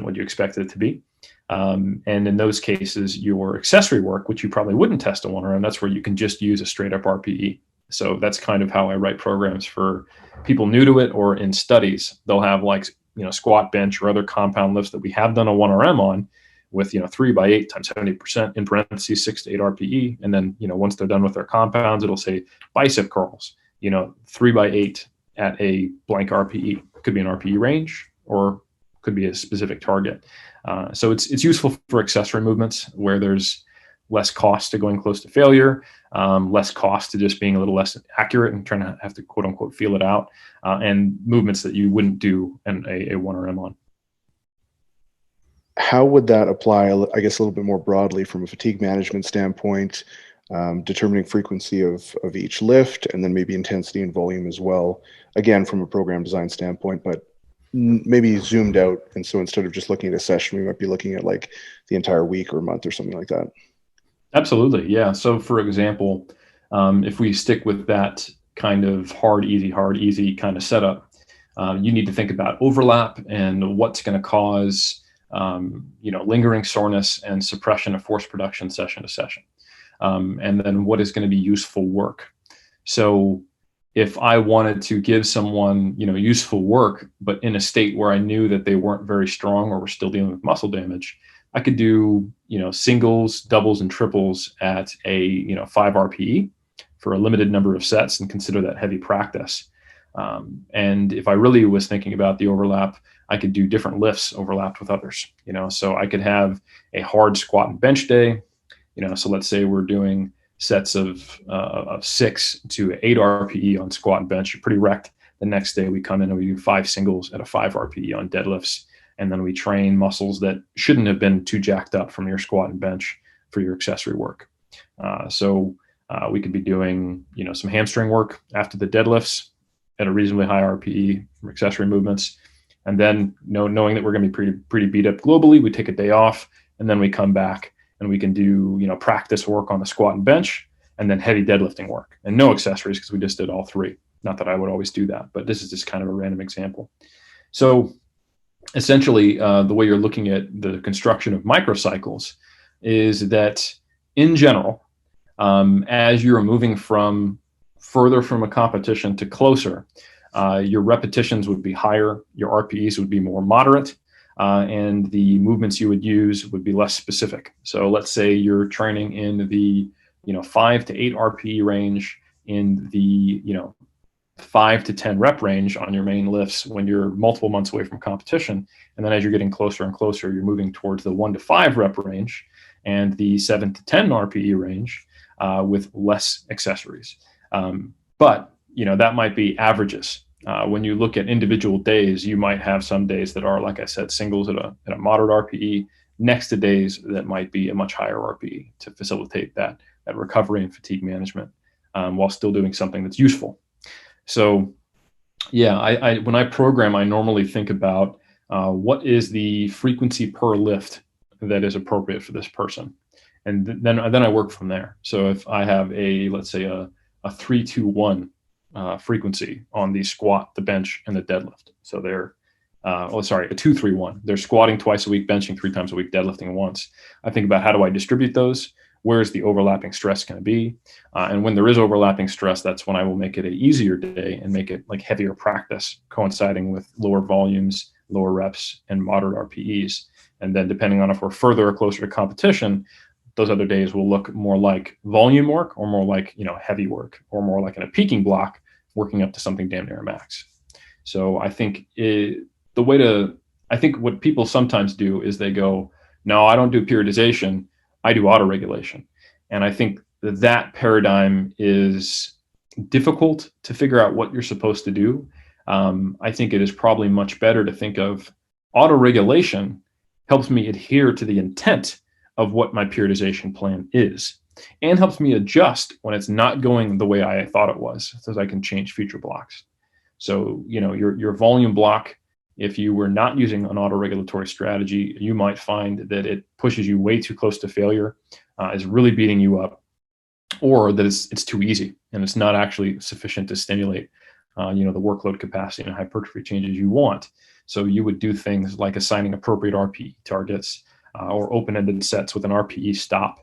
what you expected it to be. And in those cases, your accessory work, which you probably wouldn't test a 1RM, that's where you can just use a straight up RPE. So that's kind of how I write programs for people new to it, or in studies. They'll have like squat, bench, or other compound lifts that we have done a 1RM on with 3x8 times 70% in parentheses 6 to 8 RPE, and then once they're done with their compounds, it'll say bicep curls 3x8 at a blank RPE. Could be an RPE range or could be a specific target. So it's useful for accessory movements where there's less cost to going close to failure, less cost to just being a little less accurate and trying to have to quote unquote feel it out, and movements that you wouldn't do in a 1RM on. How would that apply, I guess, a little bit more broadly from a fatigue management standpoint, determining frequency of each lift, and then maybe intensity and volume as well, again, from a program design standpoint, but maybe zoomed out. And so instead of just looking at a session, we might be looking at like the entire week or month or something like that. Absolutely. Yeah. So for example, if we stick with that kind of hard, easy kind of setup, you need to think about overlap and what's going to cause, lingering soreness and suppression of force production session to session. And then what is going to be useful work. So if I wanted to give someone, useful work, but in a state where I knew that they weren't very strong or were still dealing with muscle damage, I could do, singles, doubles, and triples at a, 5 RPE for a limited number of sets and consider that heavy practice. And if I really was thinking about the overlap, I could do different lifts overlapped with others, so I could have a hard squat and bench day, so let's say we're doing sets of 6 to 8 RPE on squat and bench. You're pretty wrecked. The next day we come in and we do 5 singles at a 5 RPE on deadlifts. And then we train muscles that shouldn't have been too jacked up from your squat and bench for your accessory work. So we could be doing, some hamstring work after the deadlifts at a reasonably high RPE from accessory movements. And then knowing that we're going to be pretty beat up globally, we take a day off and then we come back and we can do, practice work on the squat and bench and then heavy deadlifting work and no accessories because we just did all 3. Not that I would always do that, but this is just kind of a random example. So essentially, the way you're looking at the construction of microcycles is that in general, as you're moving from further from a competition to closer, your repetitions would be higher, your RPEs would be more moderate, and the movements you would use would be less specific. So let's say you're training in the 5 to 8 RPE range in the 5 to 10 rep range on your main lifts when you're multiple months away from competition. And then as you're getting closer and closer, you're moving towards the 1 to 5 rep range and the 7 to 10 RPE range with less accessories. But that might be averages. When you look at individual days, you might have some days that are, like I said, singles at a moderate RPE next to days that might be a much higher RPE to facilitate that recovery and fatigue management while still doing something that's useful. So yeah, I when I program, I normally think about what is the frequency per lift that is appropriate for this person. And then I work from there. So if I have let's say a 3-2-1 frequency on the squat, the bench, and the deadlift. So they're, a 2-3-1. They're squatting twice a week, benching 3 times a week, deadlifting once. I think about how do I distribute those? Where's the overlapping stress going to be? And when there is overlapping stress, that's when I will make it an easier day and make it like heavier practice, coinciding with lower volumes, lower reps, and moderate RPEs. And then depending on if we're further or closer to competition, those other days will look more like volume work or more like, heavy work or more like in a peaking block, working up to something damn near a max. So I think I think what people sometimes do is they go, no, I don't do periodization. I do autoregulation. And I think that paradigm is difficult to figure out what you're supposed to do I think it is probably much better to think of autoregulation helps me adhere to the intent of what my periodization plan is, and helps me adjust when it's not going the way I thought it was, so that I can change future blocks. So, your volume block, if you were not using an autoregulatory strategy, you might find that it pushes you way too close to failure, is really beating you up, or that it's too easy and it's not actually sufficient to stimulate, the workload capacity and hypertrophy changes you want. So you would do things like assigning appropriate RPE targets, or open-ended sets with an RPE stop.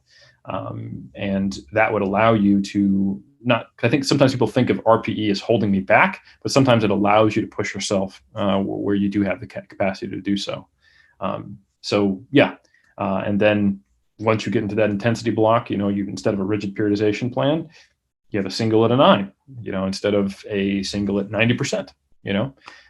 And that would allow you to I think sometimes people think of RPE as holding me back, but sometimes it allows you to push yourself where you do have the capacity to do so. And then once you get into that intensity block, you instead of a rigid periodization plan, you have a single at a 9, instead of a single at 90%,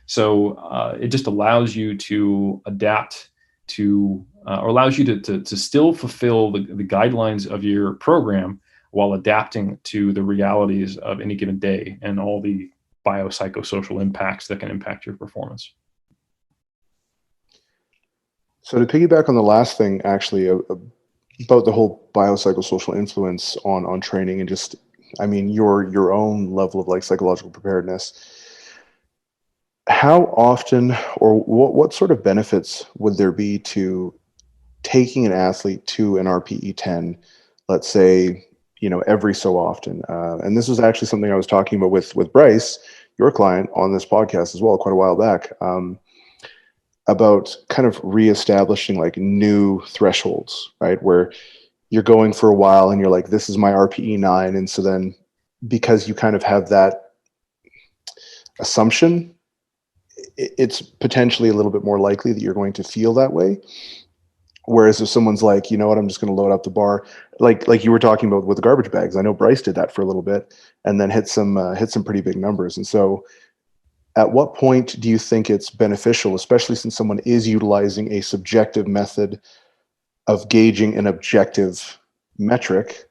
So it just allows you to adapt to, or allows you to still fulfill the guidelines of your program while adapting to the realities of any given day and all the biopsychosocial impacts that can impact your performance. So to piggyback on the last thing, actually, about the whole biopsychosocial influence on training and just, your own level of like psychological preparedness, how often or what sort of benefits would there be to taking an athlete to an RPE 10, let's say, every so often? And this was actually something I was talking about with Bryce, your client, on this podcast as well, quite a while back, about kind of reestablishing like new thresholds, right? Where you're going for a while and you're like, this is my RPE 9. And so then because you kind of have that assumption, it's potentially a little bit more likely that you're going to feel that way. Whereas if someone's like, you know what, I'm just going to load up the bar, like you were talking about with the garbage bags. I know Bryce did that for a little bit and then hit some pretty big numbers. And so at what point do you think it's beneficial, especially since someone is utilizing a subjective method of gauging an objective metric?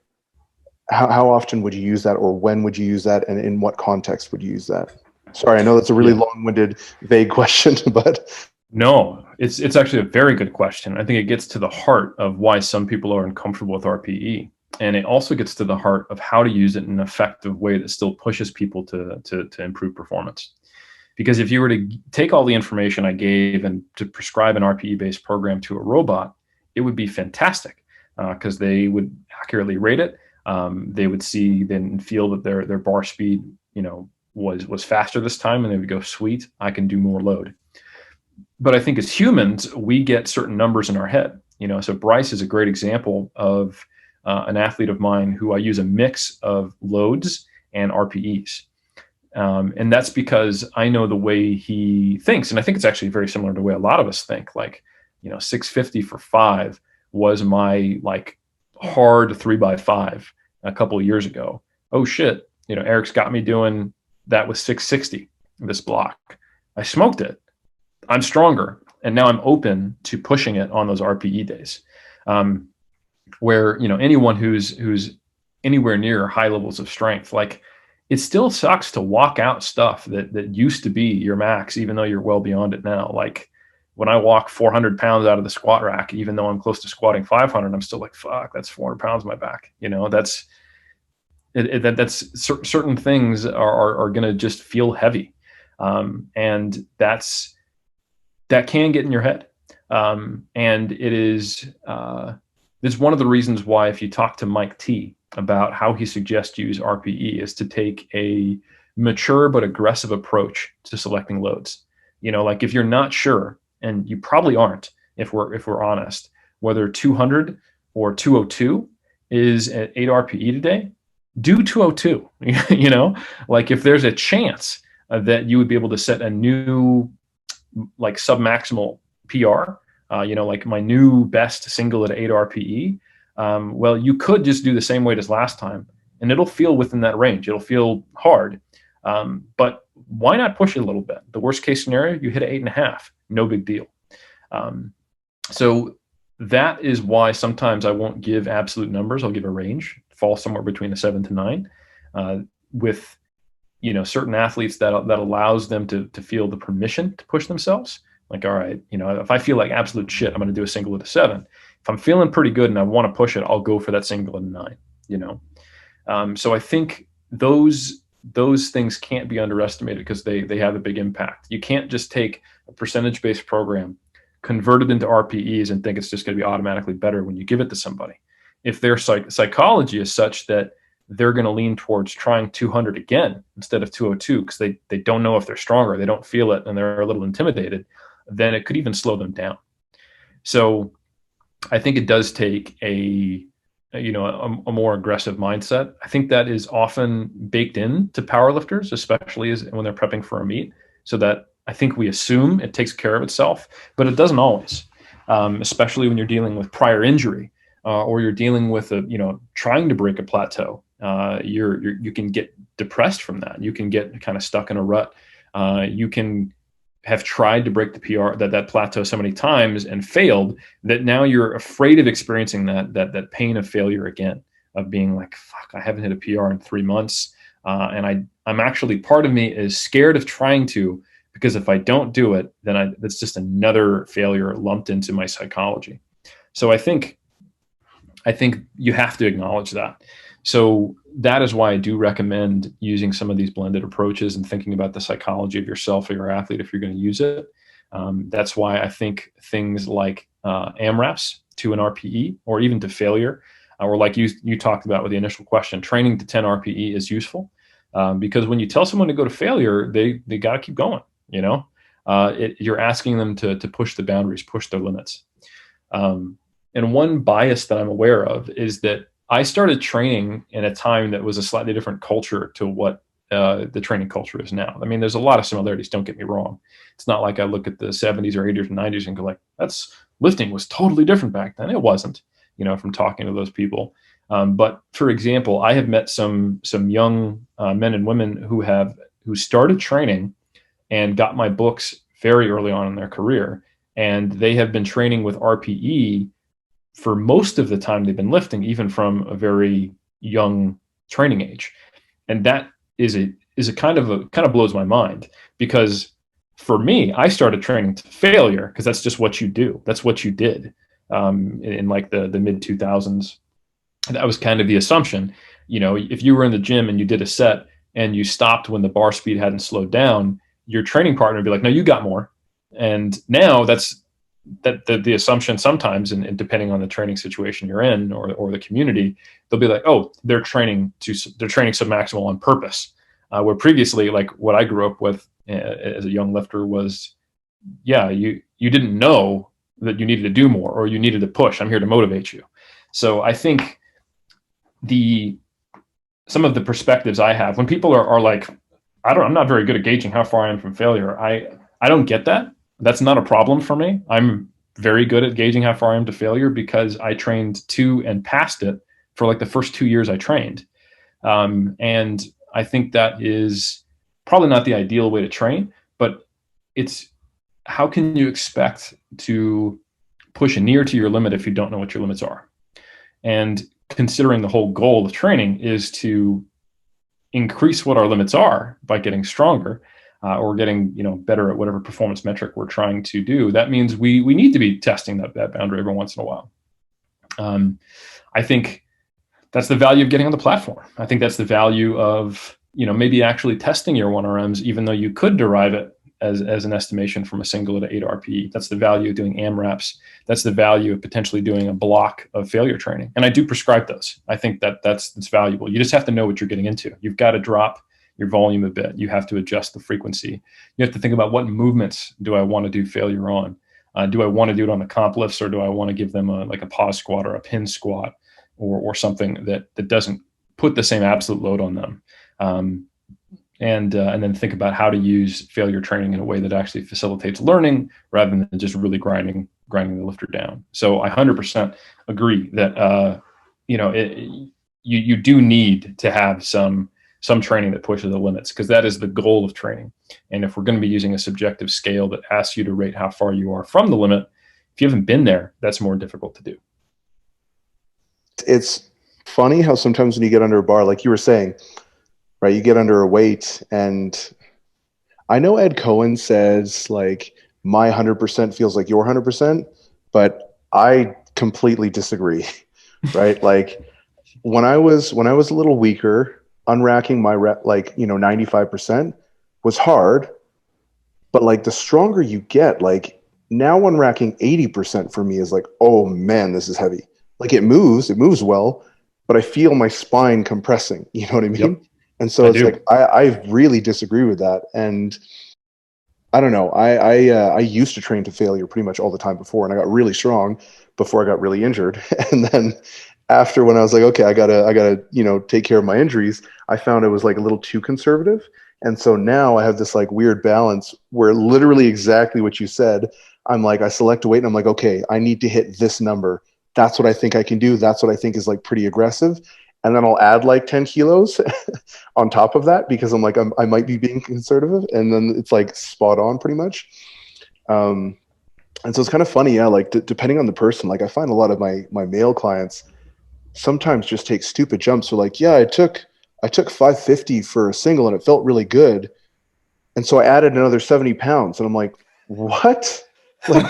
How often would you use that, or when would you use that, and in what context would you use that? Sorry, I know that's a really long-winded, vague question, but no, it's actually a very good question. I think it gets to the heart of why some people are uncomfortable with RPE, and it also gets to the heart of how to use it in an effective way that still pushes people to improve performance. Because if you were to take all the information I gave and to prescribe an RPE-based program to a robot, it would be fantastic, because they would accurately rate it. They would see then feel that their bar speed, was faster this time, and they would go, sweet, I can do more load. But I think as humans, we get certain numbers in our head. So Bryce is a great example of an athlete of mine who I use a mix of loads and RPEs. And that's because I know the way he thinks. And I think it's actually very similar to the way a lot of us think. Like, 650 for 5 was my like hard 3x5 a couple of years ago. Oh shit, Eric's got me doing that with 660, this block. I smoked it. I'm stronger. And now I'm open to pushing it on those RPE days. Where, anyone who's anywhere near high levels of strength, like, it still sucks to walk out stuff that used to be your max, even though you're well beyond it now. Like when I walk 400 pounds out of the squat rack, even though I'm close to squatting 500, I'm still like, fuck, that's 400 pounds on my back. That's certain things are going to just feel heavy. And that can get in your head. And it is, it's one of the reasons why, if you talk to Mike T about how he suggests you use RPE, is to take a mature but aggressive approach to selecting loads. Like if you're not sure, and you probably aren't, if we're honest, whether 200 or 202 is at 8 RPE today, do 202. Like if there's a chance that you would be able to set a new like submaximal PR, like my new best single at 8 RPE, well, you could just do the same weight as last time, and it'll feel within that range. It'll feel hard, but why not push it a little bit? The worst case scenario, you hit 8.5, no big deal. So that is why sometimes I won't give absolute numbers. I'll give a range, fall somewhere between a 7 to 9, with certain athletes that allows them to feel the permission to push themselves. Like, all right, if I feel like absolute shit, I'm going to do a single at a 7. If I'm feeling pretty good and I want to push it, I'll go for that single at a 9. So I think those things can't be underestimated because they have a big impact. You can't just take a percentage-based program, convert it into RPEs, and think it's just going to be automatically better when you give it to somebody. If their psychology is such that they're going to lean towards trying 200 again instead of 202 because they don't know if they're stronger, they don't feel it, and they're a little intimidated, then it could even slow them down. So I think it does take a more aggressive mindset. I think that is often baked into powerlifters, especially when they're prepping for a meet, so that I think we assume it takes care of itself, but it doesn't always, especially when you're dealing with prior injury or you're dealing with trying to break a plateau. You can get depressed from that. You can get kind of stuck in a rut. You can have tried to break the PR, that plateau so many times and failed that now you're afraid of experiencing that pain of failure again, of being like, fuck, I haven't hit a PR in 3 months. And I'm actually, part of me is scared of trying to, because if I don't do it, then that's just another failure lumped into my psychology. So I think you have to acknowledge that. So that is why I do recommend using some of these blended approaches and thinking about the psychology of yourself or your athlete if you're going to use it. That's why I think things like AMRAPs to an RPE or even to failure, or like you talked about with the initial question, training to 10 RPE is useful because when you tell someone to go to failure, they got to keep going. You're asking them to push the boundaries, push their limits. And one bias that I'm aware of is that I started training in a time that was a slightly different culture to what the training culture is now. I mean, there's a lot of similarities, don't get me wrong. It's not like I look at the 70s or 80s or 90s and go like, lifting was totally different back then. It wasn't, from talking to those people. But for example, I have met some young men and women who started training and got my books very early on in their career. And they have been training with RPE for most of the time they've been lifting, even from a very young training age. And that is a kind of blows my mind, because for me, I started training to failure because that's just what you do. That's what you did in like the mid 2000s. That was kind of the assumption. If you were in the gym and you did a set and you stopped when the bar speed hadn't slowed down, your training partner would be like, no, you got more. And now that's the assumption sometimes, and depending on the training situation you're in or the community, they'll be like, oh, they're training submaximal on purpose. Where previously, like what I grew up with as a young lifter was, you didn't know that you needed to do more or you needed to push. I'm here to motivate you. So I think some of the perspectives I have when people are like, I'm not very good at gauging how far I am from failure. I don't get that. That's not a problem for me. I'm very good at gauging how far I am to failure because I trained to and passed it for like the first 2 years I trained. And I think that is probably not the ideal way to train, but it's how can you expect to push near to your limit if you don't know what your limits are? And considering the whole goal of training is to increase what our limits are by getting stronger, or getting better at whatever performance metric we're trying to do, that means we need to be testing that boundary every once in a while. I think that's the value of getting on the platform. I think that's the value of maybe actually testing your 1RMs, even though you could derive it as an estimation from a single at 8 RPE. That's the value of doing AMRAPs. That's the value of potentially doing a block of failure training. And I do prescribe those. I think that's valuable. You just have to know what you're getting into. You've got to drop your volume a bit. You have to adjust the frequency. You have to think about what movements do I want to do failure on? Do I want to do it on the comp lifts, or do I want to give them like a pause squat or a pin squat or something that doesn't put the same absolute load on them? And then think about how to use failure training in a way that actually facilitates learning rather than just really grinding the lifter down. So I 100% agree that you do need to have some training that pushes the limits, because that is the goal of training. And if we're going to be using a subjective scale that asks you to rate how far you are from the limit, if you haven't been there, that's more difficult to do. It's funny how sometimes when you get under a bar, like you were saying, right? You get under a weight, and I know Ed Cohen says like my 100% feels like your 100%, but I completely disagree, right? Like when I was a little weaker, unracking my rep, like, 95% was hard, but like the stronger you get, like now unracking 80% for me is like, oh man, this is heavy. Like it moves well, but I feel my spine compressing. You know what I Yep, mean? And so I it's do. like I really disagree with that. And I don't know. I used to train to failure pretty much all the time before, and I got really strong before I got really injured. And then after, when I was like, okay, I gotta take care of my injuries, I found it was like a little too conservative. And so now I have this like weird balance where literally exactly what you said. I'm like, I select a weight and I'm like, okay, I need to hit this number. That's what I think I can do. That's what I think is like pretty aggressive. And then I'll add like 10 kilos on top of that because I'm like, I might be being conservative, and then it's like spot on pretty much. Um, and so it's kind of funny, yeah. Like depending on the person, like I find a lot of my male clients sometimes just take stupid jumps. So like, yeah, I took 550 for a single and it felt really good, and so I added another 70 pounds, and I'm like, what? Like,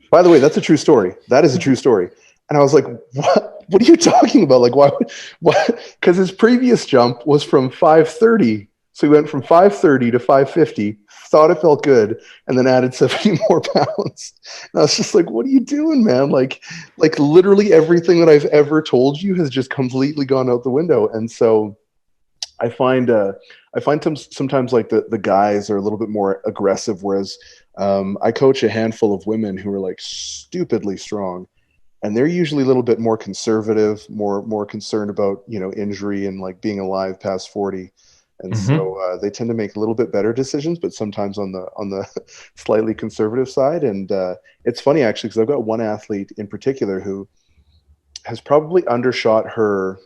by the way, that's a true story. That is a true story. And I was like, what? What are you talking about? Like, why? What? Because his previous jump was from 530. So he went from 530 to 550, thought it felt good, and then added 70 more pounds. And I was just like, what are you doing, man? Like literally everything that I've ever told you has just completely gone out the window. And so I find sometimes like the guys are a little bit more aggressive, whereas I coach a handful of women who are like stupidly strong, and they're usually a little bit more conservative, more concerned about injury and like being alive past 40. And Hmm. so they tend to make a little bit better decisions, but sometimes on the slightly conservative side. And it's funny actually because I've got one athlete in particular who has probably undershot her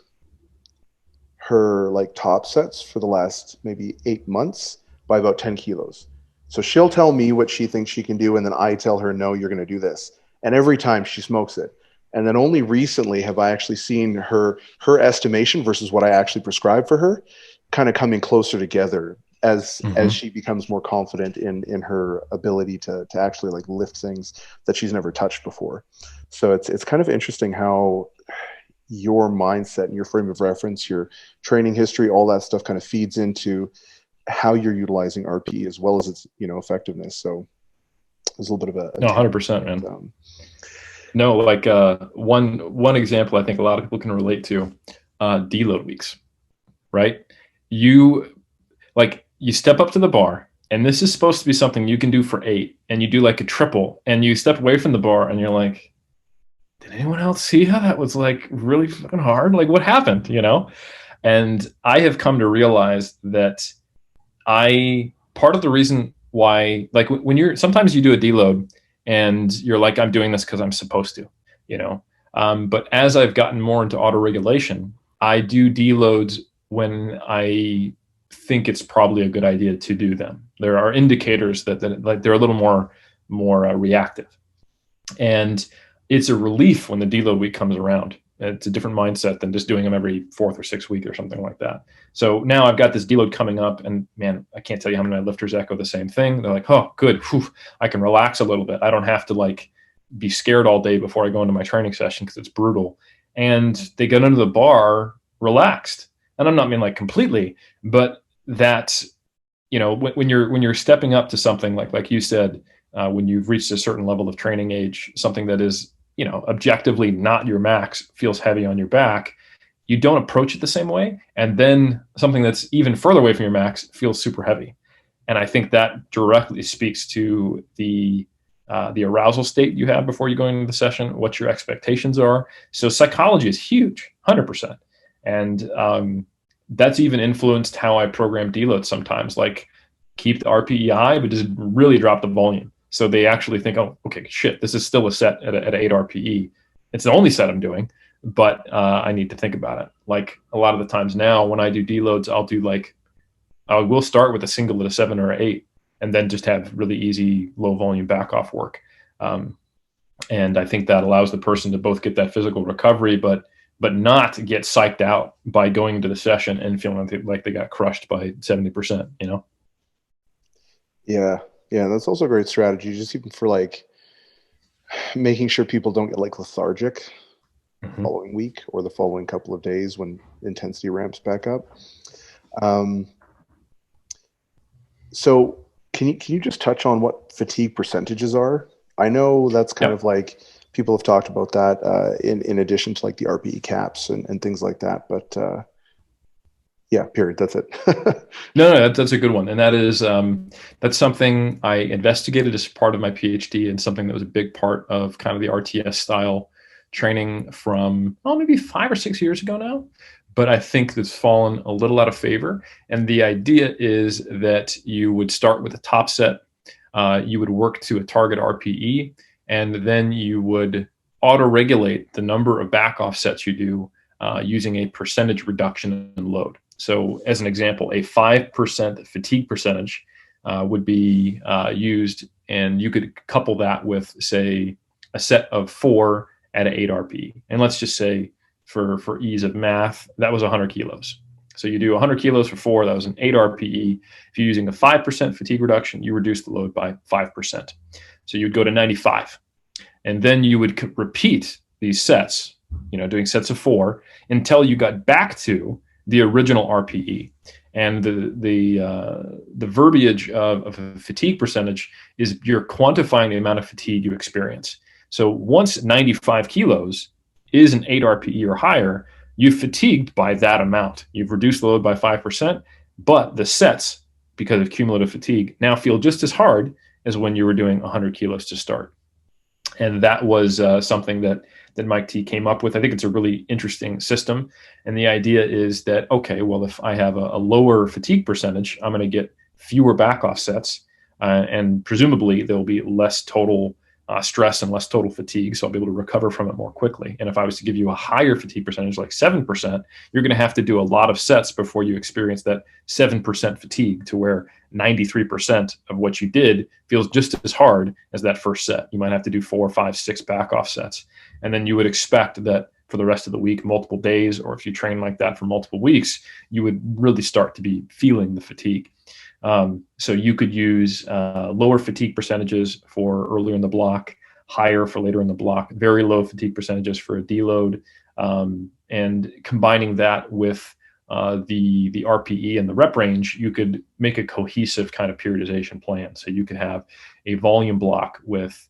like top sets for the last maybe 8 months by about 10 kilos. So she'll tell me what she thinks she can do, and then I tell her, no, you're going to do this. And every time she smokes it. And then only recently have I actually seen her estimation versus what I actually prescribe for her kind of coming closer together as Hmm. she becomes more confident in her ability to actually like lift things that she's never touched before. So it's kind of interesting how your mindset and your frame of reference, your training history, all that stuff kind of feeds into how you're utilizing RPE as well as its effectiveness. So there's a little bit of a No, tangent. 100%, But, man. No, like one example I think a lot of people can relate to, deload weeks, right? You you step up to the bar, and this is supposed to be something you can do for 8, and you do like a triple, and you step away from the bar, and you're like, did anyone else see how that was like really fucking hard? Like, what happened? And I have come to realize that I part of the reason why, like, when you're sometimes you do a deload and you're like, I'm doing this because I'm supposed to, you know. But as I've gotten more into auto regulation, I do deloads when I think it's probably a good idea to do them. There are indicators that like they're a little more reactive, and it's a relief when the deload week comes around. It's a different mindset than just doing them every 4th or 6th week or something like that. So now I've got this deload coming up, and man, I can't tell you how many of my lifters echo the same thing. They're like, "Oh, good, whew, I can relax a little bit. I don't have to like be scared all day before I go into my training session because it's brutal." And they get under the bar relaxed, and I'm not mean like completely, but that when you're stepping up to something like you said, when you've reached a certain level of training age, something that is objectively not your max feels heavy on your back, you don't approach it the same way, and then something that's even further away from your max feels super heavy. And I think that directly speaks to the arousal state you have before you go into the session, what your expectations are. So psychology is huge, 100%. And that's even influenced how I program deloads sometimes. Like, keep the RPE high, but just really drop the volume. So they actually think, oh, okay, shit, this is still a set at 8 RPE. It's the only set I'm doing, but I need to think about it. Like, a lot of the times now when I do deloads, I will start with a single at a 7 or 8, and then just have really easy low volume back off work. And I think that allows the person to both get that physical recovery, but but not get psyched out by going into the session and feeling like they got crushed by 70%, you know? Yeah. Yeah. That's also a great strategy, just even for like making sure people don't get like lethargic the Mm-hmm. following week or the following couple of days when intensity ramps back up. Um, so can you just touch on what fatigue percentages are? I know that's kind Yep. of like people have talked about that in addition to like the RPE caps and things like that. But yeah, period. That's it. No, that's a good one, and that's something I investigated as part of my PhD, and something that was a big part of kind of the RTS style training from maybe 5 or 6 years ago now. But I think that's fallen a little out of favor. And the idea is that you would start with a top set, you would work to a target RPE, and then you would auto-regulate the number of back off sets you do using a percentage reduction in load. So as an example, a 5% fatigue percentage would be used, and you could couple that with, say, a set of 4 at an 8 RPE. And let's just say, for ease of math, that was 100 kilos. So you do 100 kilos for 4, that was an 8 RPE. If you're using a 5% fatigue reduction, you reduce the load by 5%. So you'd go to 95. And then you would repeat these sets, doing sets of 4 until you got back to the original RPE. And the verbiage of a fatigue percentage is you're quantifying the amount of fatigue you experience. So once 95 kilos is an 8 RPE or higher, you've fatigued by that amount. You've reduced the load by 5%, but the sets, because of cumulative fatigue, now feel just as hard as when you were doing 100 kilos to start. And that was something that Mike T came up with. I think it's a really interesting system. And the idea is that, okay, well, if I have a lower fatigue percentage, I'm going to get fewer back off sets. And presumably there'll be less total stress and less total fatigue. So I'll be able to recover from it more quickly. And if I was to give you a higher fatigue percentage, like 7%, you're going to have to do a lot of sets before you experience that 7% fatigue, to where 93% of what you did feels just as hard as that first set. You might have to do 4, 5, 6 back off sets. And then you would expect that for the rest of the week, multiple days, or if you train like that for multiple weeks, you would really start to be feeling the fatigue. So you could use lower fatigue percentages for earlier in the block, higher for later in the block, very low fatigue percentages for a deload, and combining that with the RPE and the rep range, you could make a cohesive kind of periodization plan. So you could have a volume block with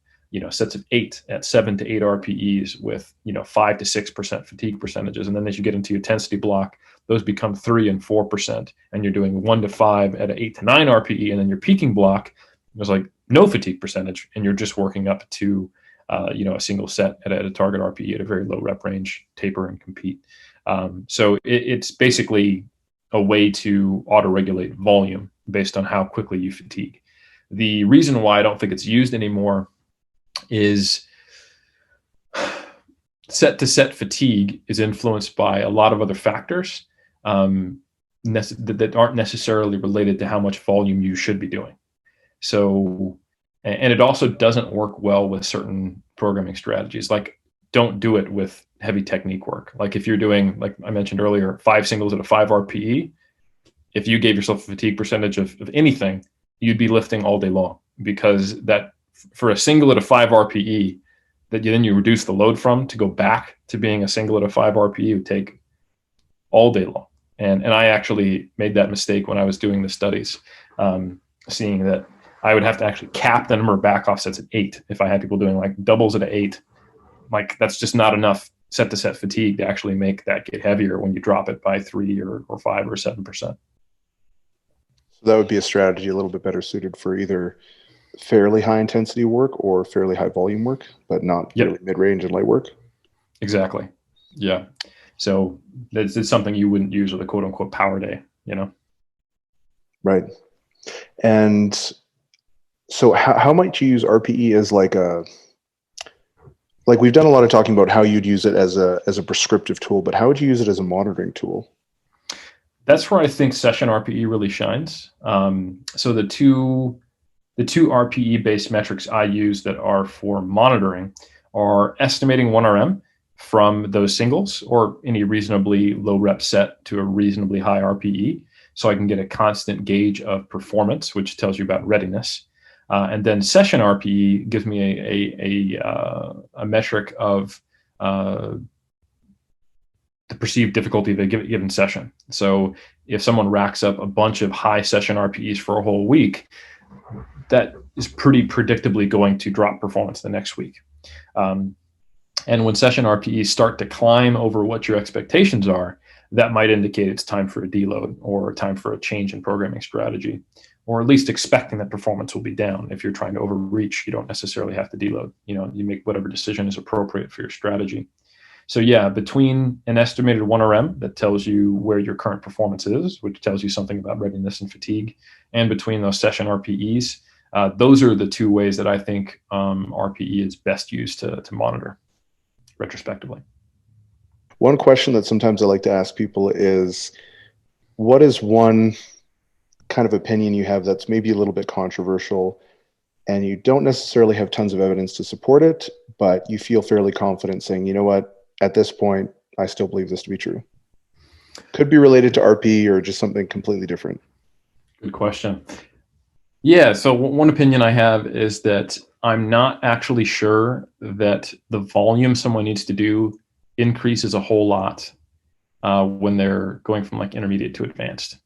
sets of 8 at 7 to 8 RPEs with 5 to 6% fatigue percentages, and then as you get into your intensity block, those become 3 and 4%, and you're doing 1 to 5 at an 8 to 9 RPE, and then your peaking block was like no fatigue percentage, and you're just working up to a single set at a target RPE at a very low rep range, taper and compete. So it's basically a way to auto-regulate volume based on how quickly you fatigue. The reason why I don't think it's used anymore is set to set fatigue is influenced by a lot of other factors that aren't necessarily related to how much volume you should be doing. So, and it also doesn't work well with certain programming strategies. Like, don't do it with heavy technique work. Like if you're doing, like I mentioned earlier, 5 singles at a 5 RPE, if you gave yourself a fatigue percentage of anything, you'd be lifting all day long, because that for a single at a 5 RPE that you reduce the load from to go back to being a single at a 5 RPE would take all day long. And I actually made that mistake when I was doing the studies, seeing that I would have to actually cap the number of back offsets at 8 if I had people doing like doubles at 8. Like that's just not enough set to set fatigue to actually make that get heavier when you drop it by 3 or 5 or 7%. So that would be a strategy a little bit better suited for either fairly high intensity work or fairly high volume work, but not really mid-range and light work. Exactly. Yeah. So it's something you wouldn't use with a quote unquote power day, Right. And so how might you use RPE as like we've done a lot of talking about how you'd use it as a prescriptive tool, but how would you use it as a monitoring tool? That's where I think session RPE really shines. So the two RPE based metrics I use that are for monitoring are estimating 1RM from those singles or any reasonably low rep set to a reasonably high RPE. So I can get a constant gauge of performance, which tells you about readiness. And then session RPE gives me a metric of the perceived difficulty of a given session. So if someone racks up a bunch of high session RPEs for a whole week, that is pretty predictably going to drop performance the next week. And when session RPEs start to climb over what your expectations are, that might indicate it's time for a deload or time for a change in programming strategy, or at least expecting that performance will be down. If you're trying to overreach, you don't necessarily have to deload. You make whatever decision is appropriate for your strategy. So yeah, between an estimated 1RM that tells you where your current performance is, which tells you something about readiness and fatigue, and between those session RPEs, those are the two ways that I think RPE is best used to monitor retrospectively. One question that sometimes I like to ask people is, what is one kind of opinion you have that's maybe a little bit controversial and you don't necessarily have tons of evidence to support it, but you feel fairly confident saying, you know what, at this point, I still believe this to be true? Could be related to RPE or just something completely different. Good question. Yeah, so one opinion I have is that I'm not actually sure that the volume someone needs to do increases a whole lot when they're going from like intermediate to advanced.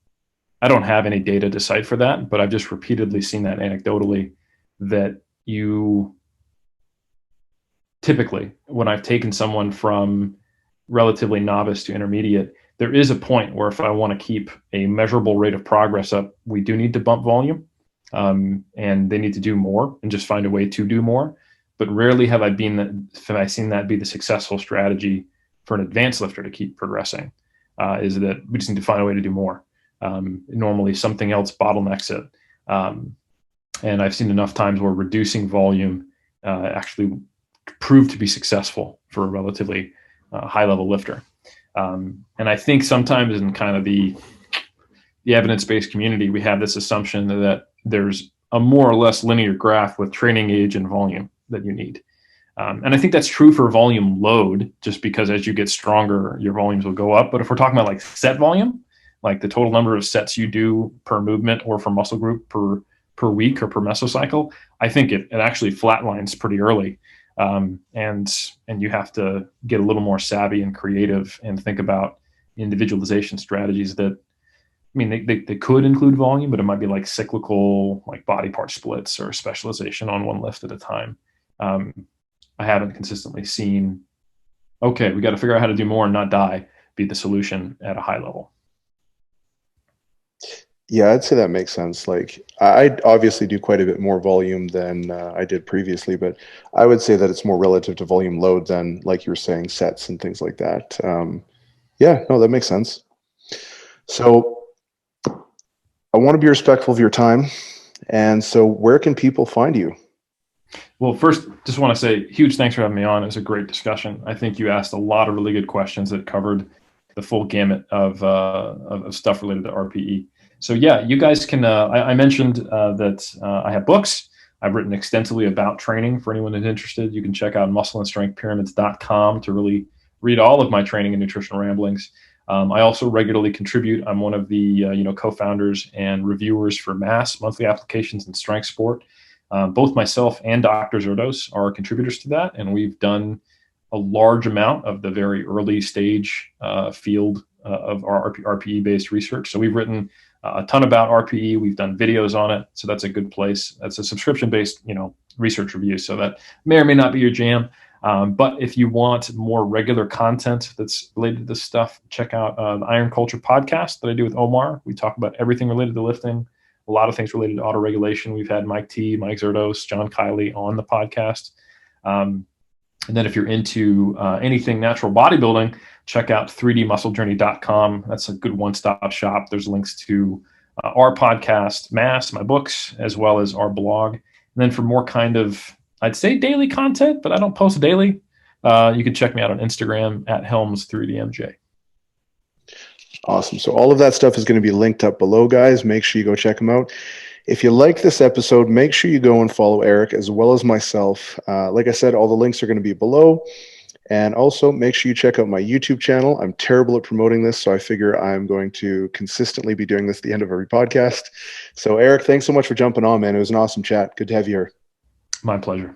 I don't have any data to cite for that, but I've just repeatedly seen that anecdotally, that you typically, when I've taken someone from relatively novice to intermediate, there is a point where if I want to keep a measurable rate of progress up, we do need to bump volume, and they need to do more and just find a way to do more. But rarely have I seen that be the successful strategy for an advanced lifter to keep progressing, is that we just need to find a way to do more. Normally something else bottlenecks it. And I've seen enough times where reducing volume actually proved to be successful for a relatively high level lifter. And I think sometimes in kind of the evidence-based community, we have this assumption that there's a more or less linear graph with training age and volume that you need. And I think that's true for volume load, just because as you get stronger, your volumes will go up. But if we're talking about like set volume, like the total number of sets you do per movement or for muscle group per week or per mesocycle, I think it actually flatlines pretty early. And you have to get a little more savvy and creative and think about individualization strategies that, I mean, they could include volume, but it might be like cyclical, like body part splits or specialization on one lift at a time. I haven't consistently seen, okay, we got to figure out how to do more and not die, be the solution at a high level. Yeah, I'd say that makes sense. Like, I obviously do quite a bit more volume than I did previously, but I would say that it's more relative to volume load than, like you were saying, sets and things like that. Yeah, no, that makes sense. So I want to be respectful of your time. And so where can people find you? Well, first, just want to say huge thanks for having me on. It was a great discussion. I think you asked a lot of really good questions that covered the full gamut of stuff related to RPE. So yeah, you guys can, I mentioned that I have books. I've written extensively about training for anyone who's interested. You can check out muscleandstrengthpyramids.com to really read all of my training and nutritional ramblings. I also regularly contribute. I'm one of the co-founders and reviewers for MASS, Monthly Applications in Strength Sport. Both myself and Dr. Zerdos are contributors to that, and we've done a large amount of the very early stage field of our RPE-based research. So we've written a ton about RPE. We've done videos on it, so that's a good place. That's a subscription-based, research review, so that may or may not be your jam. But if you want more regular content that's related to this stuff, check out the Iron Culture podcast that I do with Omar. We talk about everything related to lifting, a lot of things related to autoregulation. We've had Mike Zerdos, John Kiley on the podcast. And then if you're into anything natural bodybuilding, check out 3dmusclejourney.com. That's a good one-stop shop. There's links to our podcast, MASS, my books, as well as our blog. And then for more kind of, I'd say daily content, but I don't post daily, you can check me out on Instagram at Helms3DMJ. Awesome. So all of that stuff is going to be linked up below, guys. Make sure you go check them out. If you like this episode, make sure you go and follow Eric as well as myself. Like I said, all the links are going to be below. And also make sure you check out my YouTube channel. I'm terrible at promoting this, so I figure I'm going to consistently be doing this at the end of every podcast. So Eric, thanks so much for jumping on, man. It was an awesome chat. Good to have you here. My pleasure.